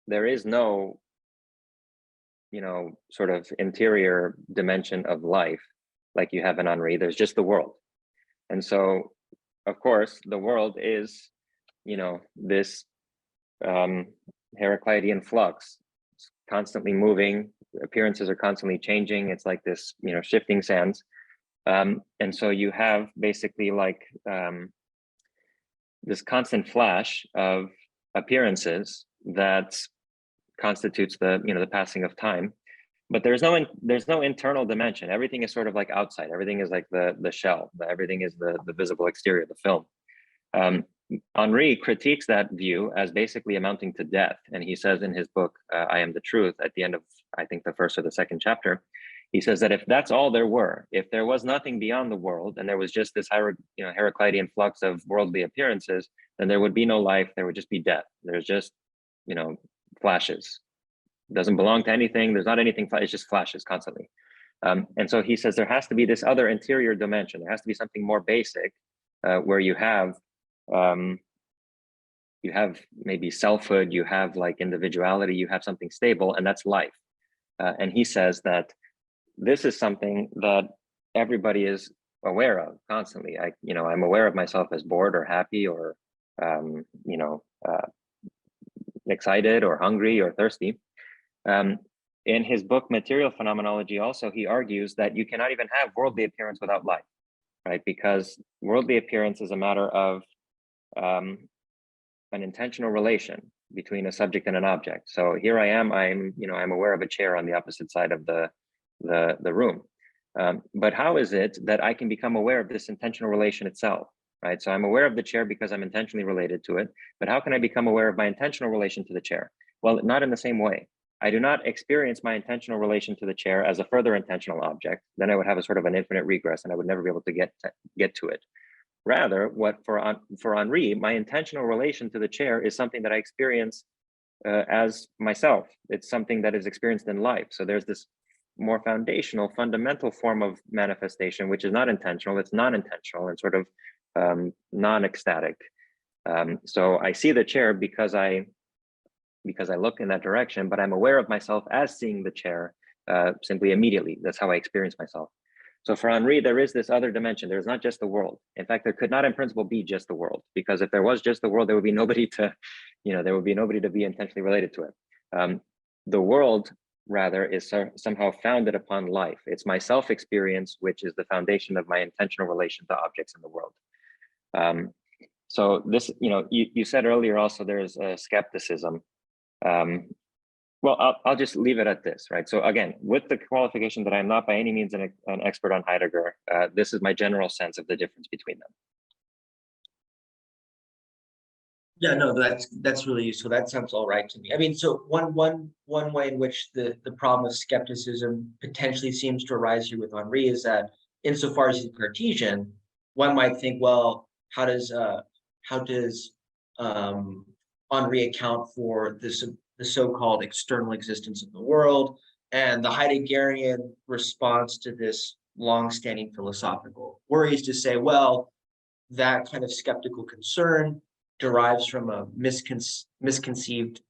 there is no, sort of interior dimension of life like you have in Henri. There's just the world. And so, of course, the world is, this Heraclitean flux. It's constantly moving, appearances are constantly changing. It's like this, shifting sands. And so you have basically like this constant flash of appearances that constitutes the, the passing of time. But there's no internal dimension. Everything is sort of like outside. Everything is like the shell. Everything is the visible exterior, the film. Henri critiques that view as basically amounting to death. And he says in his book, I Am the Truth, at the end of, I think, the first or the second chapter, he says that if that's all there were, if there was nothing beyond the world, and there was just this Heraclitean flux of worldly appearances, then there would be no life, there would just be death. There's just, flashes. It doesn't belong to anything, there's not anything, it's just flashes constantly. And so he says there has to be this other interior dimension. There has to be something more basic where you have maybe selfhood, you have like individuality, you have something stable, and that's life. And he says that this is something that everybody is aware of constantly. I'm aware of myself as bored or happy or, excited or hungry or thirsty. In his book, Material Phenomenology, also, he argues that you cannot even have worldly appearance without life, right? Because worldly appearance is a matter of an intentional relation between a subject and an object. So here I am, I'm aware of a chair on the opposite side of the room. But how is it that I can become aware of this intentional relation itself, right? So I'm aware of the chair because I'm intentionally related to it, but how can I become aware of my intentional relation to the chair? Well, not in the same way. I do not experience my intentional relation to the chair as a further intentional object. Then I would have a sort of an infinite regress and I would never be able to get to it. Rather, what for Henri, my intentional relation to the chair is something that I experience as myself. It's something that is experienced in life. So there's this more foundational, fundamental form of manifestation, which is not intentional, it's non-intentional and sort of non-ecstatic. So I see the chair because I look in that direction, but I'm aware of myself as seeing the chair simply immediately. That's how I experience myself. So for Henri, there is this other dimension. There's not just the world. In fact, there could not in principle be just the world, because if there was just the world, there would be nobody to, there would be nobody to be intentionally related to it. The world, rather, is somehow founded upon life. It's my self-experience, which is the foundation of my intentional relation to objects in the world. So this, you said earlier also there's a skepticism. Well, I'll just leave it at this, right? So again, with the qualification that I'm not by any means an expert on Heidegger, this is my general sense of the difference between them. Yeah, no, that's really useful. That sounds all right to me. I mean, so one way in which the problem of skepticism potentially seems to arise here with Henri is that insofar as he's Cartesian, one might think, well, how does Henri account for the so-called external existence of the world, and the Heideggerian response to this long-standing philosophical worries to say, well, that kind of skeptical concern derives from a misconceived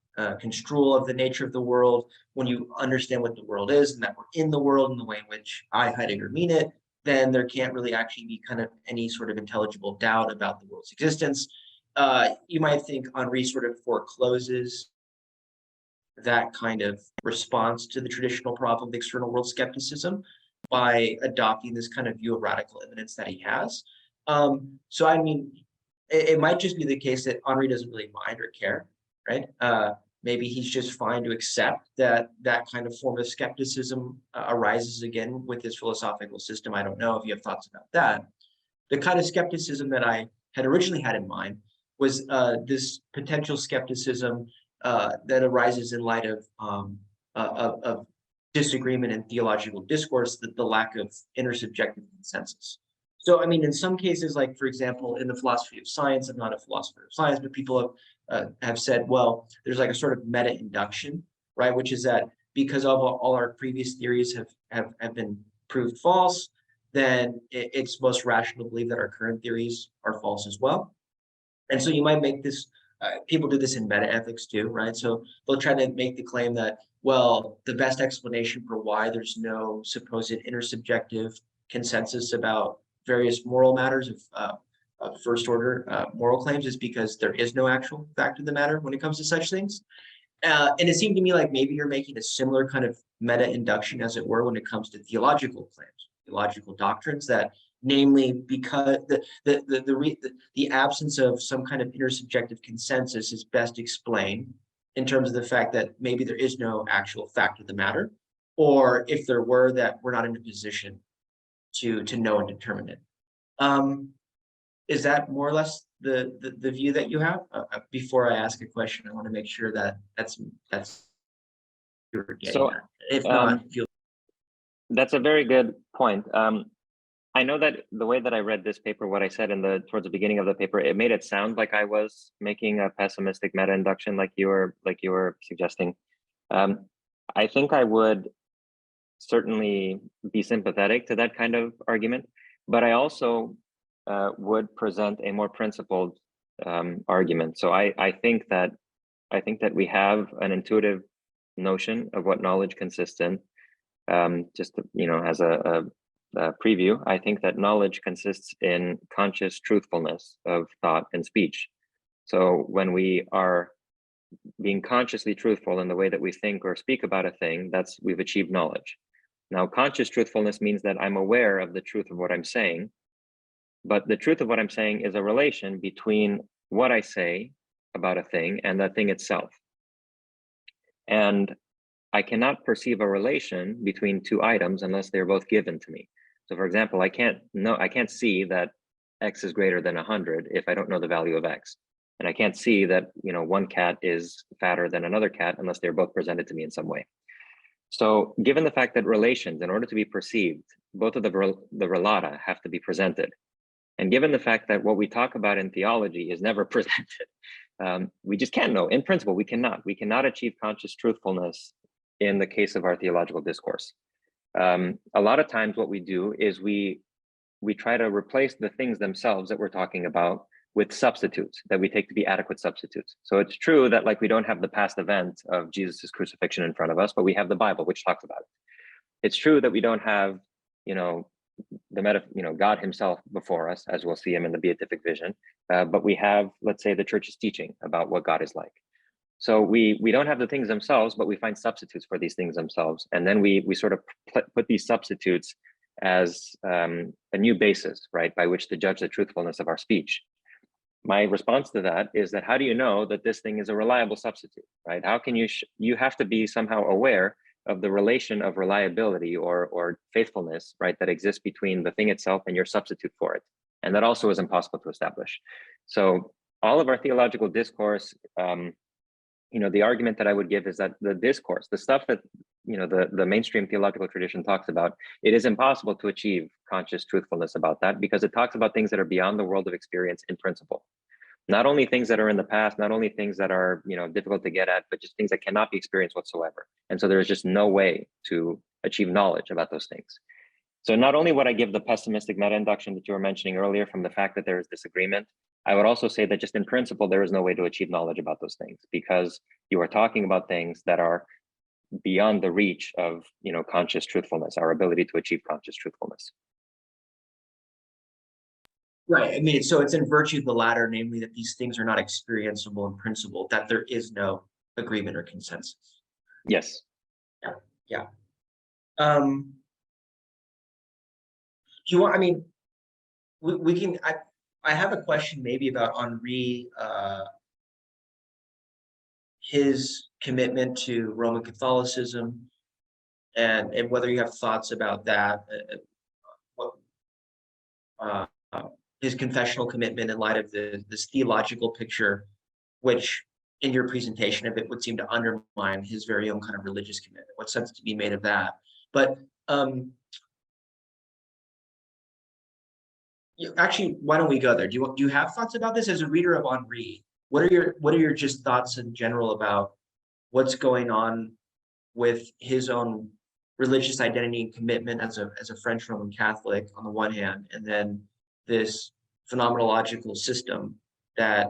construal of the nature of the world. When you understand what the world is and that we're in the world in the way in which I, Heidegger, mean it, then there can't really actually be kind of any sort of intelligible doubt about the world's existence. You might think Henri sort of forecloses that kind of response to the traditional problem of external world skepticism by adopting this kind of view of radical immanence that he has. So I mean, it might just be the case that Henri doesn't really mind or care, right? Maybe he's just fine to accept that kind of form of skepticism arises again with his philosophical system. I don't know if you have thoughts about that. The kind of skepticism that I had originally had in mind was this potential skepticism that arises in light of disagreement in theological discourse, the lack of intersubjective consensus. So, I mean, in some cases, like, for example, in the philosophy of science, I'm not a philosopher of science, but people have said, well, there's like a sort of meta-induction, right? Which is that because of all our previous theories have been proved false, then it's most rational to believe that our current theories are false as well. And so you might make this, people do this in meta-ethics too, right? So they'll try to make the claim that, well, the best explanation for why there's no supposed intersubjective consensus about various moral matters of first order moral claims is because there is no actual fact of the matter when it comes to such things. And it seemed to me like maybe you're making a similar kind of meta-induction, as it were, when it comes to theological claims, theological doctrines, that namely because the absence of some kind of intersubjective consensus is best explained in terms of the fact that maybe there is no actual fact of the matter, or if there were, that we're not in a position to know and determine it. Is that more or less the view that you have? Before I ask a question, I want to make sure that that's you're getting So, at. If not, feel that's a very good point. I know that the way that I read this paper, what I said towards the beginning of the paper, it made it sound like I was making a pessimistic meta-induction, like you were suggesting. I think I would certainly be sympathetic to that kind of argument, but I also would present a more principled argument. So I think that we have an intuitive notion of what knowledge consists in. Just as a preview, I think that knowledge consists in conscious truthfulness of thought and speech. So when we are being consciously truthful in the way that we think or speak about a thing, we've achieved knowledge. Now, conscious truthfulness means that I'm aware of the truth of what I'm saying, but the truth of what I'm saying is a relation between what I say about a thing and the thing itself. And I cannot perceive a relation between two items unless they're both given to me. So for example, I can't see that X is greater than 100 if I don't know the value of X. And I can't see that, one cat is fatter than another cat unless they're both presented to me in some way. So given the fact that relations, in order to be perceived, both of the relata have to be presented. And given the fact that what we talk about in theology is never presented, we just can't know. In principle, we cannot achieve conscious truthfulness in the case of our theological discourse. A lot of times what we do is we try to replace the things themselves that we're talking about with substitutes that we take to be adequate substitutes. So it's true that we don't have the past event of Jesus's crucifixion in front of us, but we have the Bible, which talks about it. It's true that we don't have, God himself before us, as we'll see him in the beatific vision, but we have, let's say, the church's teaching about what God is like. So we don't have the things themselves, but we find substitutes for these things themselves. And then we sort of put these substitutes as a new basis, right, by which to judge the truthfulness of our speech. My response to that is that how do you know that this thing is a reliable substitute, right? How can you have to be somehow aware of the relation of reliability or faithfulness, right, that exists between the thing itself and your substitute for it. And that also is impossible to establish. So all of our theological discourse, the argument that I would give is that the discourse, the stuff that, the mainstream theological tradition talks about, it is impossible to achieve conscious truthfulness about that because it talks about things that are beyond the world of experience in principle. Not only things that are in the past, not only things that are, difficult to get at, but just things that cannot be experienced whatsoever. And so there's just no way to achieve knowledge about those things. So not only would I give the pessimistic meta-induction that you were mentioning earlier from the fact that there is disagreement, I would also say that just in principle, there is no way to achieve knowledge about those things because you are talking about things that are beyond the reach of, conscious truthfulness, our ability to achieve conscious truthfulness. right. I mean, so it's in virtue of the latter, namely that these things are not experienceable in principle, that there is no agreement or consensus. Yes. Yeah. Do you want, I mean, we can, I have a question maybe about Henri, his commitment to Roman Catholicism and whether you have thoughts about that, his confessional commitment in light of this theological picture, which in your presentation of it would seem to undermine his very own kind of religious commitment. What sense to be made of that? But Actually, why don't we go there? Do you have thoughts about this as a reader of Henri? What are your just thoughts in general about what's going on with his own religious identity and commitment as a French Roman Catholic on the one hand, and then this phenomenological system that,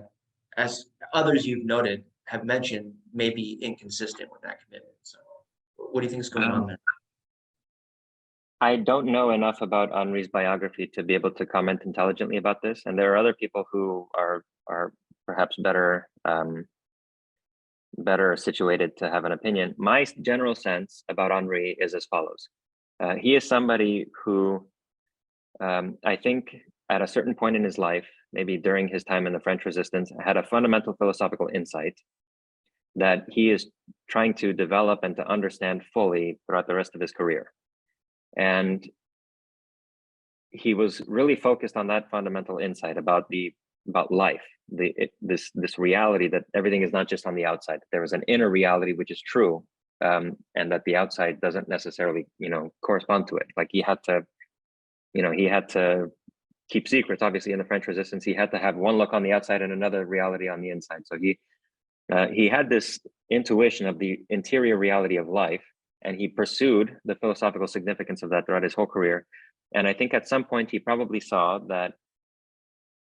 as others you've noted have mentioned, may be inconsistent with that commitment. So what do you think is going on there? I don't know enough about Henri's biography to be able to comment intelligently about this, and there are other people who are perhaps better situated to have an opinion. My general sense about Henri is as follows. He is somebody who I think at a certain point in his life, maybe during his time in the French Resistance, had a fundamental philosophical insight that he is trying to develop and to understand fully throughout the rest of his career. And he was really focused on that fundamental insight about life, this reality that everything is not just on the outside. There is an inner reality which is true, and that the outside doesn't necessarily, correspond to it. Like he had to keep secrets. Obviously, in the French Resistance, he had to have one look on the outside and another reality on the inside. So he had this intuition of the interior reality of life, and he pursued the philosophical significance of that throughout his whole career. And I think at some point he probably saw that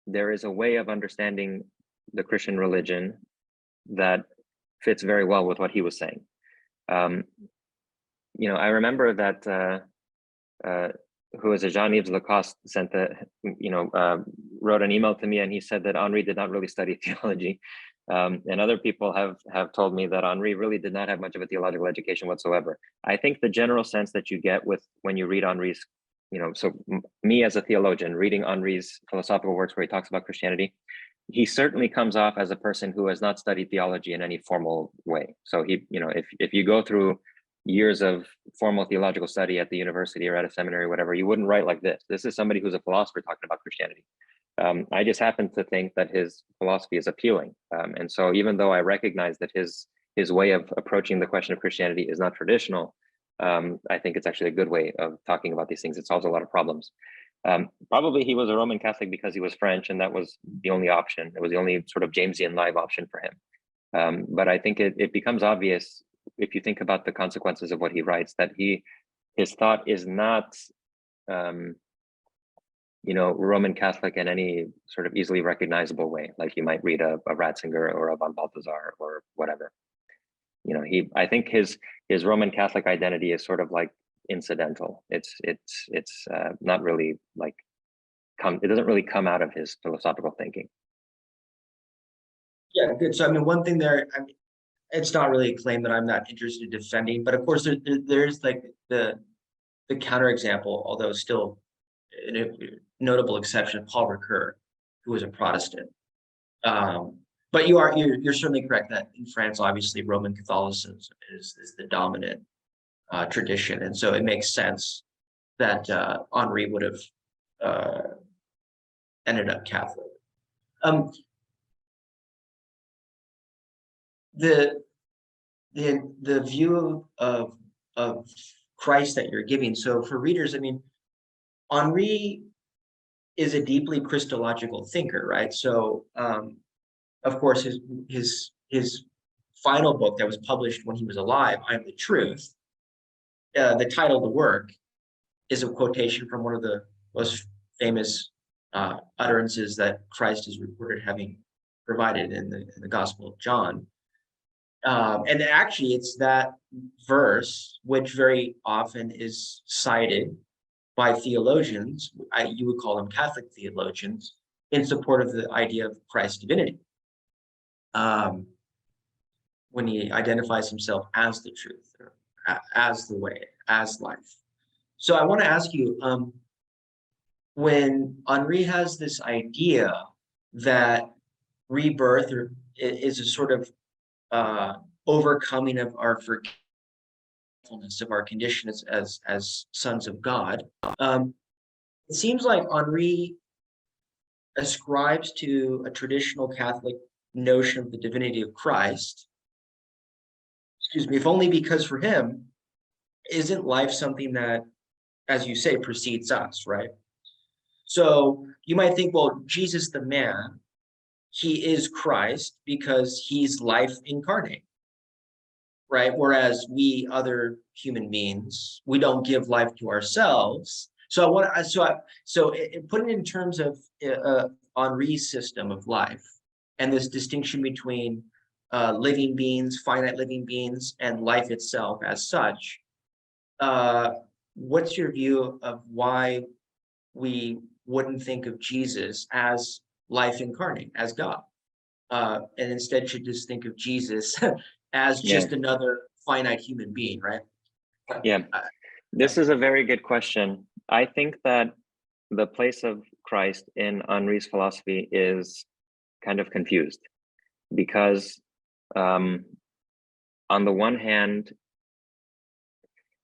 there is a way of understanding the Christian religion that fits very well with what he was saying. I remember that who is a Jean-Yves Lacoste wrote an email to me, and he said that Henri did not really study theology. And other people have told me that Henri really did not have much of a theological education whatsoever. I think the general sense that you get when you read Henri's, so me as a theologian reading Henri's philosophical works where he talks about Christianity, he certainly comes off as a person who has not studied theology in any formal way. So if you go through years of formal theological study at the university or at a seminary or whatever, you wouldn't write like this. This is somebody who's a philosopher talking about Christianity. I just happen to think that his philosophy is appealing. And so even though I recognize that his way of approaching the question of Christianity is not traditional, I think it's actually a good way of talking about these things. It solves a lot of problems. Probably he was a Roman Catholic because he was French, and that was the only option. It was the only sort of Jamesian live option for him. But I think it becomes obvious if you think about the consequences of what he writes, that his thought is not Roman Catholic in any sort of easily recognizable way, like you might read a Ratzinger or a von Balthasar or whatever. I think his Roman Catholic identity is sort of like incidental. It's not really like it doesn't really come out of his philosophical thinking. Yeah, good. So one thing there, it's not really a claim that I'm not interested in defending, but of course there's like the counterexample, although still a notable exception, Paul Ricoeur, who was a Protestant. But you're certainly correct that in France, obviously, Roman Catholicism is the dominant tradition, and so it makes sense that Henri would have ended up Catholic. The view of Christ that you're giving. So for readers, Henri is a deeply Christological thinker, right? So of course his final book that was published when he was alive, I Am the Truth, the title of the work is a quotation from one of the most famous utterances that Christ is reported having provided in the Gospel of John. And actually, it's that verse which very often is cited by theologians, you would call them Catholic theologians, in support of the idea of Christ's divinity. When he identifies himself as the truth, or as the way, as life. So I want to ask you, when Henri has this idea that rebirth is a sort of overcoming of our forgetfulness of our condition as sons of God, it seems like Henri ascribes to a traditional Catholic notion of the divinity of Christ, if only because for him, isn't life something that, as you say, precedes us, right? So you might think, well, Jesus the man, he is Christ because he's life incarnate, right? Whereas we other human beings, we don't give life to ourselves. So I want to, put it in terms of Henri's system of life and this distinction between living beings, finite living beings, and life itself as such. What's your view of why we wouldn't think of Jesus as life incarnate, as God, and instead should just think of Jesus as just another finite human being, right? Yeah, this is a very good question. I think that the place of Christ in Henri's philosophy is kind of confused because on the one hand,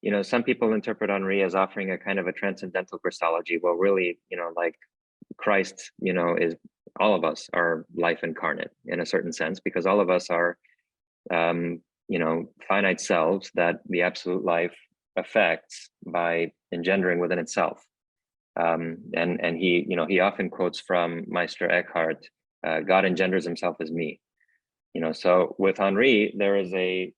you know, some people interpret Henri as offering a kind of a transcendental Christology. Well, really, you know, like Christ, you know, is all of us are life incarnate in a certain sense, because all of us are, you know, finite selves that the absolute life affects by engendering within itself. And he, you know, he often quotes from Meister Eckhart, God engenders himself as me. You know, so with Henri, there is the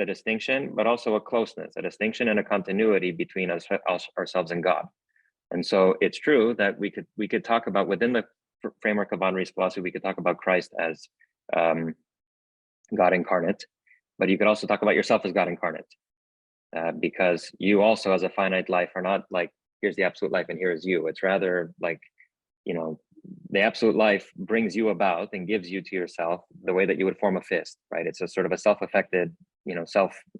distinction, but also a closeness, a distinction and a continuity between ourselves and God. And so it's true that we could talk about, within the framework of Henri's philosophy, we could talk about Christ as God incarnate, but you could also talk about yourself as God incarnate, because you also as a finite life are not like, here's the absolute life and here is you. It's rather like, you know, the absolute life brings you about and gives you to yourself the way that you would form a fist, right? It's a sort of a self-affected, you know,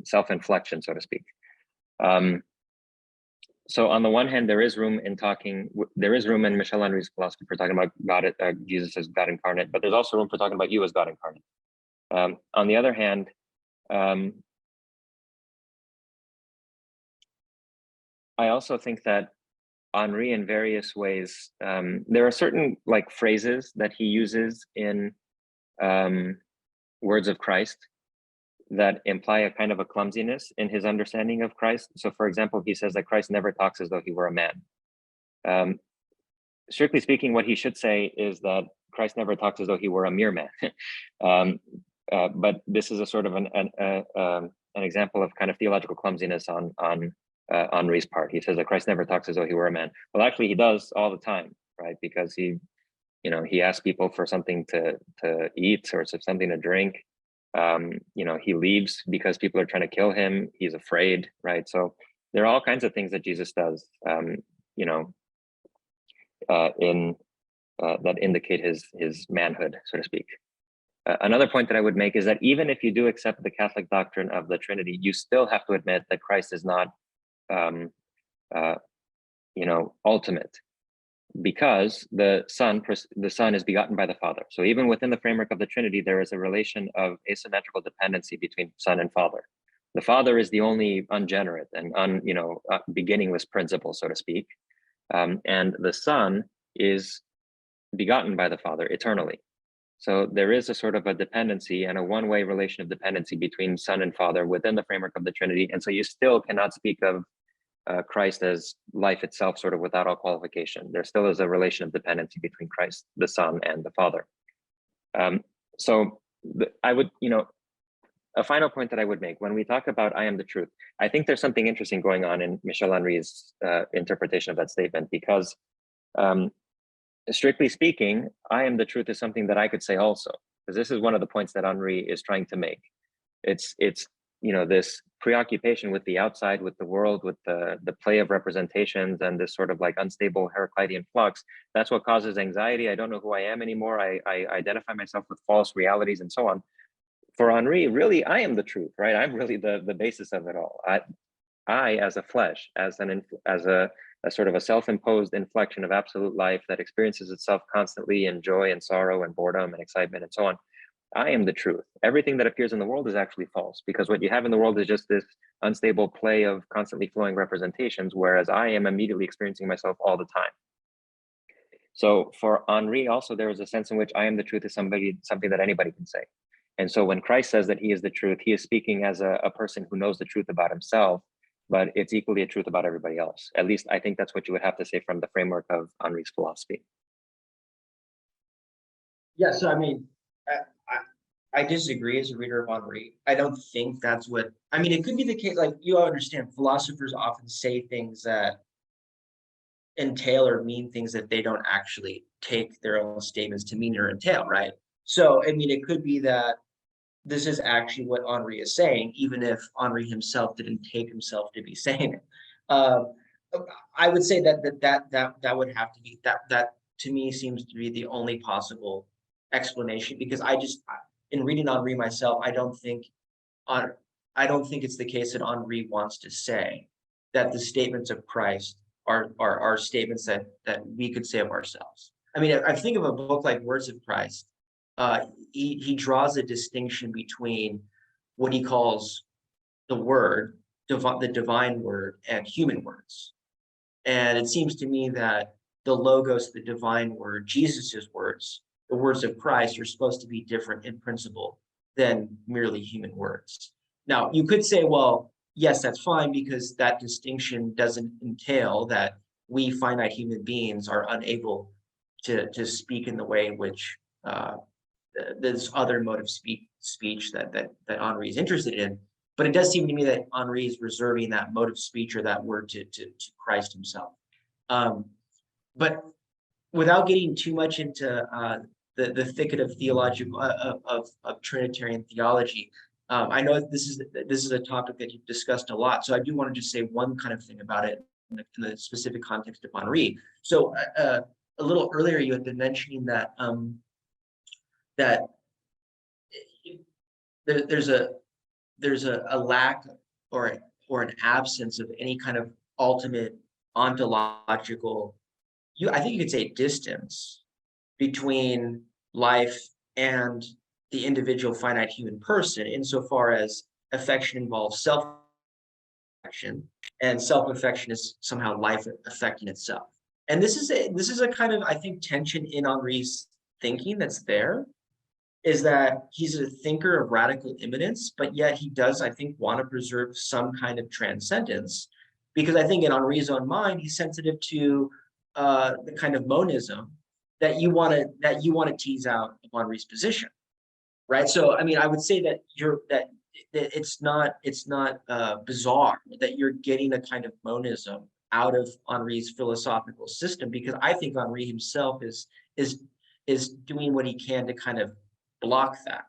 self-inflection, so to speak. So on the one hand, there is room in Michel Henri's philosophy for talking about God, Jesus as God incarnate, but there's also room for talking about you as God incarnate. On the other hand, I also think that Henri, in various ways, there are certain like phrases that he uses in words of Christ that imply a kind of a clumsiness in his understanding of Christ. So for example, he says that Christ never talks as though he were a man. Strictly speaking, what he should say is that Christ never talks as though he were a mere man. But this is a sort of an example of kind of theological clumsiness on Henri's part. He says that Christ never talks as though he were a man. Well, actually he does all the time, right? Because he, you know, he asks people for something to eat or something to drink. You know, he leaves because people are trying to kill him. He's afraid, right? So there are all kinds of things that Jesus does, you know, that indicate his manhood, so to speak. Another point that I would make is that even if you do accept the Catholic doctrine of the Trinity, you still have to admit that Christ is not, you know, ultimate, because the Son is begotten by the Father. So even within the framework of the Trinity, there is a relation of asymmetrical dependency between Son and Father. The Father is the only ungenerate and beginningless principle, so to speak, and the Son is begotten by the Father eternally. So there is a sort of a dependency and a one-way relation of dependency between Son and Father within the framework of the Trinity. And so you still cannot speak of Christ as life itself, sort of without all qualification. There still is a relation of dependency between Christ, the Son, and the Father. I would, you know, a final point that I would make when we talk about I am the truth, I think there's something interesting going on in Michel Henri's interpretation of that statement, because strictly speaking, I am the truth is something that I could say also, because this is one of the points that Henri is trying to make. It's you know, this preoccupation with the outside, with the world, with the play of representations and this sort of like unstable Heraclitean flux. That's what causes anxiety. I don't know who I am anymore. I identify myself with false realities and so on. For Henri, really, I am the truth, right? I'm really the basis of it all. I as a flesh, as a sort of a self-imposed inflection of absolute life that experiences itself constantly in joy and sorrow and boredom and excitement and so on. I am the truth. Everything that appears in the world is actually false, because what you have in the world is just this unstable play of constantly flowing representations, whereas I am immediately experiencing myself all the time. So for Henri also, there is a sense in which I am the truth is something that anybody can say. And so when Christ says that he is the truth, he is speaking as a person who knows the truth about himself, but it's equally a truth about everybody else. At least I think that's what you would have to say from the framework of Henri's philosophy. Yeah, so I mean, I disagree as a reader of Henri. I don't think that's what, I mean, it could be the case, like you understand, philosophers often say things that entail or mean things that they don't actually take their own statements to mean or entail, right? So, I mean, it could be that this is actually what Henri is saying, even if Henri himself didn't take himself to be saying it. I would say that would have to be, that to me seems to be the only possible explanation, because in reading Henri myself, I don't think it's the case that Henri wants to say that the statements of Christ are statements that we could say of ourselves. I mean, I think of a book like Words of Christ. He draws a distinction between what he calls the word, the divine word, and human words. And it seems to me that the logos, the divine word, Jesus's words, the words of Christ, are supposed to be different in principle than merely human words. Now, you could say, well, yes, that's fine, because that distinction doesn't entail that we finite human beings are unable to speak in the way in which this other mode of speech that Henri is interested in. But it does seem to me that Henri is reserving that mode of speech or that word to Christ himself. But without getting too much into the thicket of theological of Trinitarian theology, I know this is a topic that you've discussed a lot, so I do want to just say one kind of thing about it in the specific context of Henri. So a little earlier, you had been mentioning that that there's a lack or an absence of any kind of ultimate ontological, I think you could say, distance between life and the individual finite human person, insofar as affection involves self-affection, and self-affection is somehow life affecting itself. And this is a kind of, I think, tension in Henri's thinking that's there, is that he's a thinker of radical immanence, but yet he does, I think, want to preserve some kind of transcendence, because I think in Henri's own mind, he's sensitive to the kind of monism that you want to tease out of Henri's position, right? So, I mean, I would say that it's not bizarre that you're getting a kind of monism out of Henri's philosophical system, because I think Henri himself is doing what he can to kind of block that.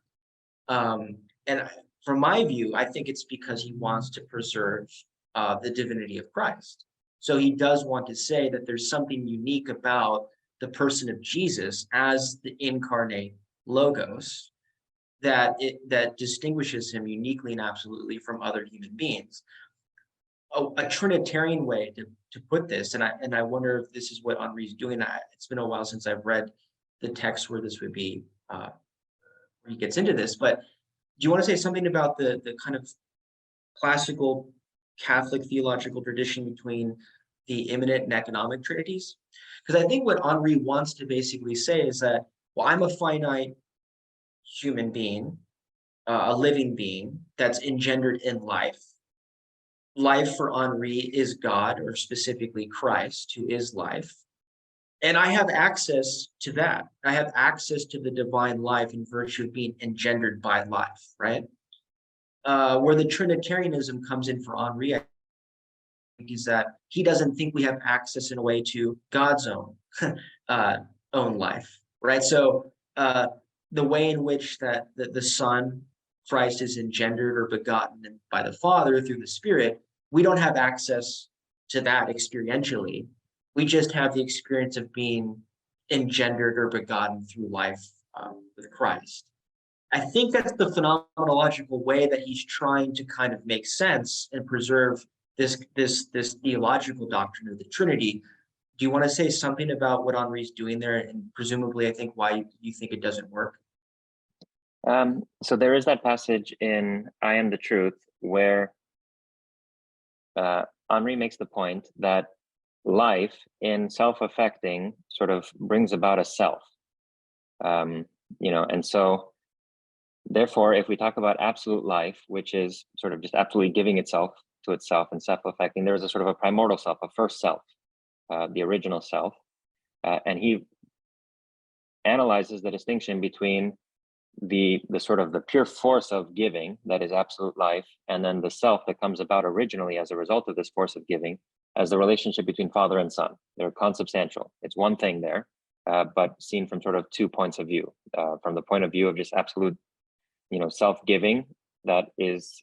And from my view, I think it's because he wants to preserve the divinity of Christ. So he does want to say that there's something unique about the person of Jesus as the incarnate logos that distinguishes him uniquely and absolutely from other human beings. A Trinitarian way to put this, and I wonder if this is what Henri's doing. It's been a while since I've read the text where this would be, where he gets into this, but do you want to say something about the kind of classical Catholic theological tradition between the immanent and economic trinities? Because I think what Henri wants to basically say is that, well, I'm a finite human being, a living being that's engendered in life. Life for Henri is God, or specifically Christ, who is life. And I have access to that. I have access to the divine life in virtue of being engendered by life, right? Where the Trinitarianism comes in for Henri, I think, is that he doesn't think we have access in a way to God's own own life, right? So the way in which that the Son, Christ, is engendered or begotten by the Father through the Spirit, we don't have access to that experientially. We just have the experience of being engendered or begotten through life with Christ. I think that's the phenomenological way that he's trying to kind of make sense and preserve this theological doctrine of the Trinity. Do you want to say something about what Henri's doing there, and presumably, I think, why you think it doesn't work? So there is that passage in I Am the Truth where Henri makes the point that life in self-affecting sort of brings about a self, and so therefore, if we talk about absolute life, which is sort of just absolutely giving itself to itself and self-affecting, there is a sort of a primordial self, a first self, the original self. And he analyzes the distinction between the sort of the pure force of giving, that is absolute life, and then the self that comes about originally as a result of this force of giving, as the relationship between father and son. They're consubstantial. It's one thing there, but seen from sort of 2 points of view. From the point of view of just absolute, self-giving, that is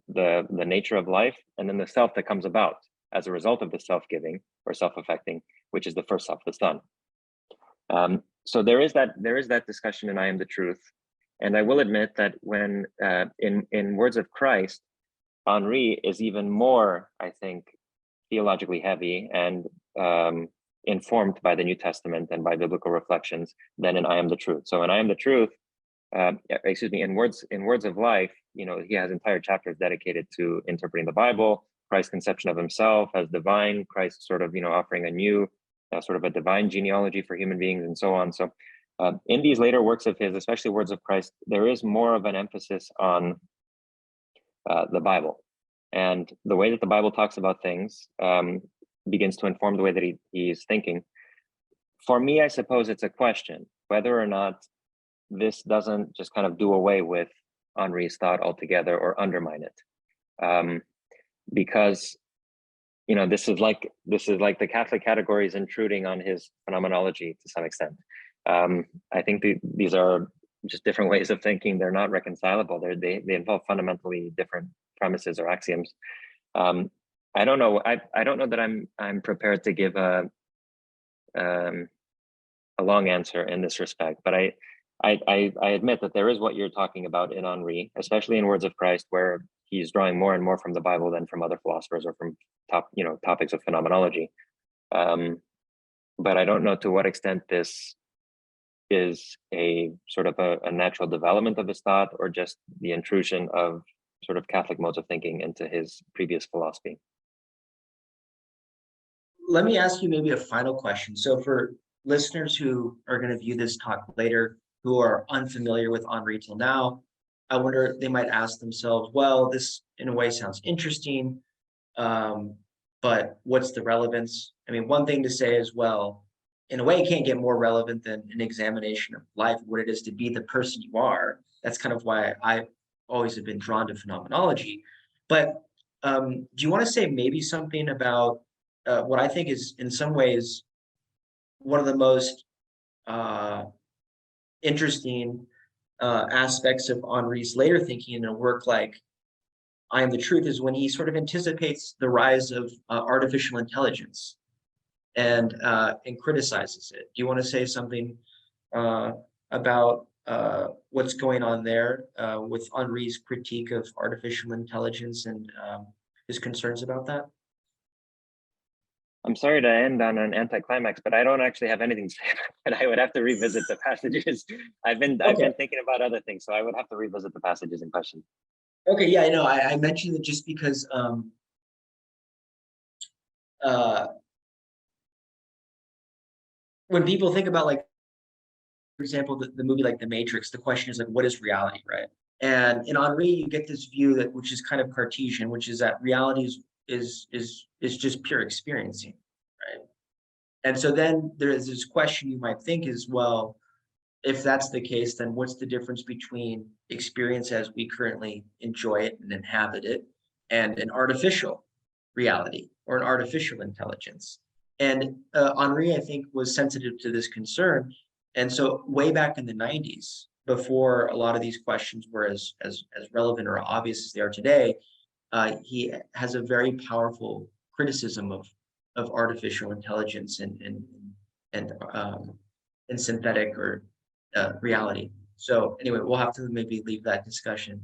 the nature of life, and then the self that comes about as a result of the self-giving or self-affecting, which is the first self, the son. So there is that discussion in I Am the Truth. And I will admit that when in Words of Christ, Henri is even more, I think, theologically heavy and informed by the New Testament and by biblical reflections than in I Am the Truth. So in I Am the Truth, in Words of Life, he has entire chapters dedicated to interpreting the Bible, Christ's conception of himself as divine, Christ sort of, offering a new sort of a divine genealogy for human beings and so on. So in these later works of his, especially Words of Christ, there is more of an emphasis on the Bible. And the way that the Bible talks about things begins to inform the way that he's thinking. For me, I suppose it's a question whether or not this doesn't just kind of do away with Henri's thought altogether or undermine it. Because this is like the Catholic categories intruding on his phenomenology to some extent. I think these are just different ways of thinking. They're not reconcilable. They involve fundamentally different premises or axioms. I don't know. I don't know that I'm prepared to give a long answer in this respect, but I admit that there is what you're talking about in Henri, especially in Words of Christ, where he's drawing more and more from the Bible than from other philosophers or from topics of phenomenology. But I don't know to what extent this is a sort of a natural development of his thought or just the intrusion of sort of Catholic modes of thinking into his previous philosophy. Let me ask you maybe a final question. So for listeners who are going to view this talk later, who are unfamiliar with Henri till now, I wonder, they might ask themselves, well, this in a way sounds interesting, but what's the relevance? I mean, one thing to say is, well, in a way, it can't get more relevant than an examination of life, what it is to be the person you are. That's kind of why I always have been drawn to phenomenology. But do you want to say maybe something about what I think is in some ways one of the most interesting aspects of Henri's later thinking in a work like I Am the Truth is when he sort of anticipates the rise of artificial intelligence and criticizes it. Do you want to say something about what's going on there with Henri's critique of artificial intelligence and his concerns about that? I'm sorry to end on an anticlimax, but I don't actually have anything to say about it. I would have to revisit the passages. I've been thinking about other things, so I would have to revisit the passages in question. Okay, yeah, I know. I mentioned it just because when people think about, like, for example, the movie like The Matrix, the question is like, what is reality, right? And in Henri, you get this view that which is kind of Cartesian, which is that reality is just pure experiencing, right? And so then there is this question you might think is, well, if that's the case, then what's the difference between experience as we currently enjoy it and inhabit it and an artificial reality or an artificial intelligence? And Henri, I think, was sensitive to this concern. And so way back in the 90s, before a lot of these questions were as relevant or obvious as they are today, he has a very powerful criticism of artificial intelligence and synthetic or reality. So anyway, we'll have to maybe leave that discussion.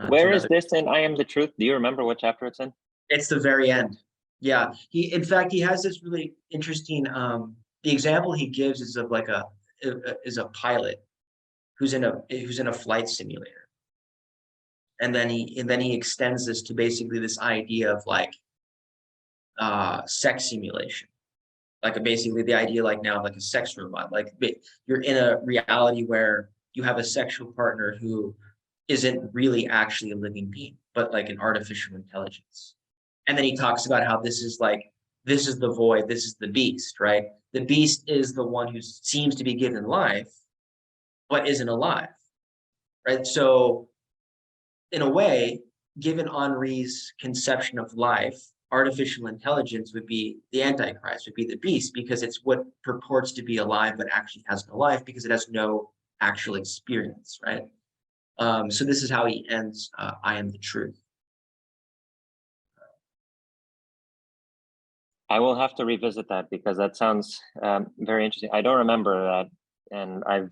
Where is this in I Am the Truth? Do you remember what chapter it's in? It's the very end. Yeah, in fact, he has this really interesting. The example he gives is of like a pilot who's in a flight simulator, and then he extends this to basically this idea of like sex simulation, like basically the idea like now of like a sex robot, like you're in a reality where you have a sexual partner who isn't really actually a living being. but like an artificial intelligence. And then he talks about how this is the void, this is the beast, right? The beast is the one who seems to be given life, but isn't alive, right? So in a way, given Henri's conception of life, artificial intelligence would be the Antichrist, would be the beast, because it's what purports to be alive, but actually has no life because it has no actual experience, right? So this is how he ends, I am the truth. I will have to revisit that because that sounds very interesting. I don't remember that, and I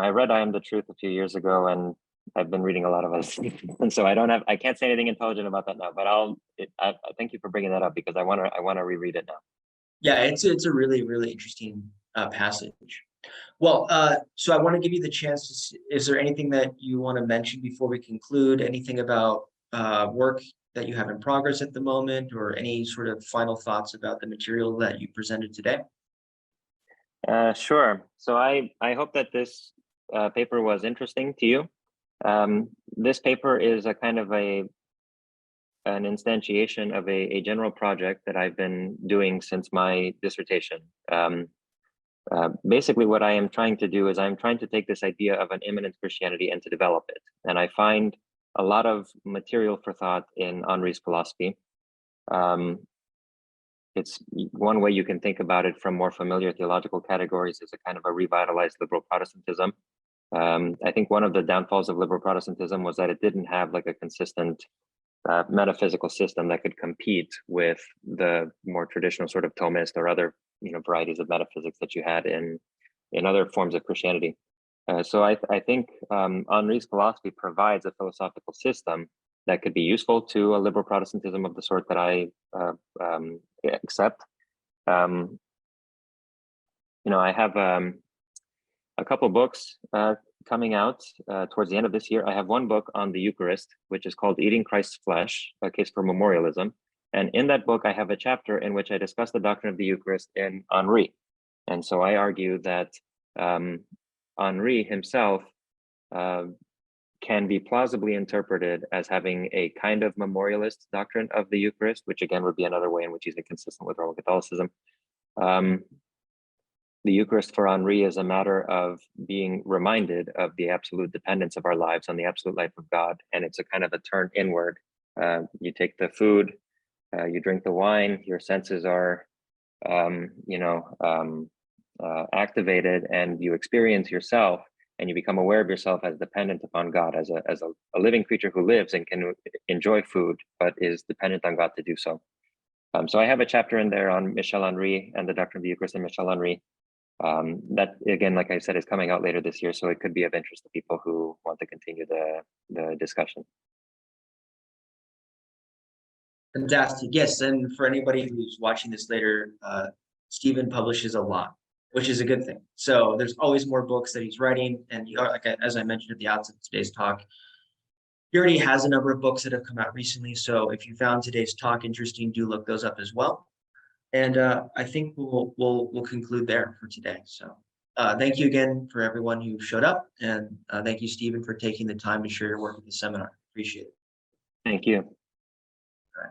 read I Am the Truth a few years ago, and I've been reading a lot of us, and so I can't say anything intelligent about that now. But I thank you for bringing that up because I want to reread it now. Yeah, it's a really, really interesting passage. Well, so I want to give you the chance to see, is there anything that you want to mention before we conclude? Anything about work that you have in progress at the moment, or any sort of final thoughts about the material that you presented today? Sure. So I hope that this paper was interesting to you. This paper is a kind of an instantiation of a general project that I've been doing since my dissertation. Basically, what I am trying to do is I'm trying to take this idea of an immanent Christianity and to develop it. And I find a lot of material for thought in Henri's philosophy. It's one way you can think about it from more familiar theological categories is a kind of a revitalized liberal Protestantism. I think one of the downfalls of liberal Protestantism was that it didn't have like a consistent metaphysical system that could compete with the more traditional sort of Thomist or other varieties of metaphysics that you had in other forms of Christianity. So I think Henri's philosophy provides a philosophical system that could be useful to a liberal Protestantism of the sort that I accept. I have a couple books coming out towards the end of this year. I have one book on the Eucharist, which is called Eating Christ's Flesh, a Case for Memorialism. And in that book, I have a chapter in which I discuss the doctrine of the Eucharist in Henri. And so I argue that Henri himself can be plausibly interpreted as having a kind of memorialist doctrine of the Eucharist, which again would be another way in which he's inconsistent with Roman Catholicism. The Eucharist for Henri is a matter of being reminded of the absolute dependence of our lives on the absolute life of God. And it's a kind of a turn inward. You take the food, you drink the wine, your senses are, activated, and you experience yourself, and you become aware of yourself as dependent upon God, as a living creature who lives and can enjoy food, but is dependent on God to do so. So I have a chapter in there on Michel Henri and the doctrine of the Eucharist and Michel Henri. That, again, like I said, is coming out later this year, so it could be of interest to people who want to continue the discussion. Fantastic. Yes, and for anybody who's watching this later, Stephen publishes a lot, which is a good thing. So there's always more books that he's writing, and as I mentioned at the outset of today's talk, he already has a number of books that have come out recently. So if you found today's talk interesting, do look those up as well. And I think we'll conclude there for today. So thank you again for everyone who showed up, and thank you, Stephen, for taking the time to share your work at the seminar. Appreciate it. Thank you.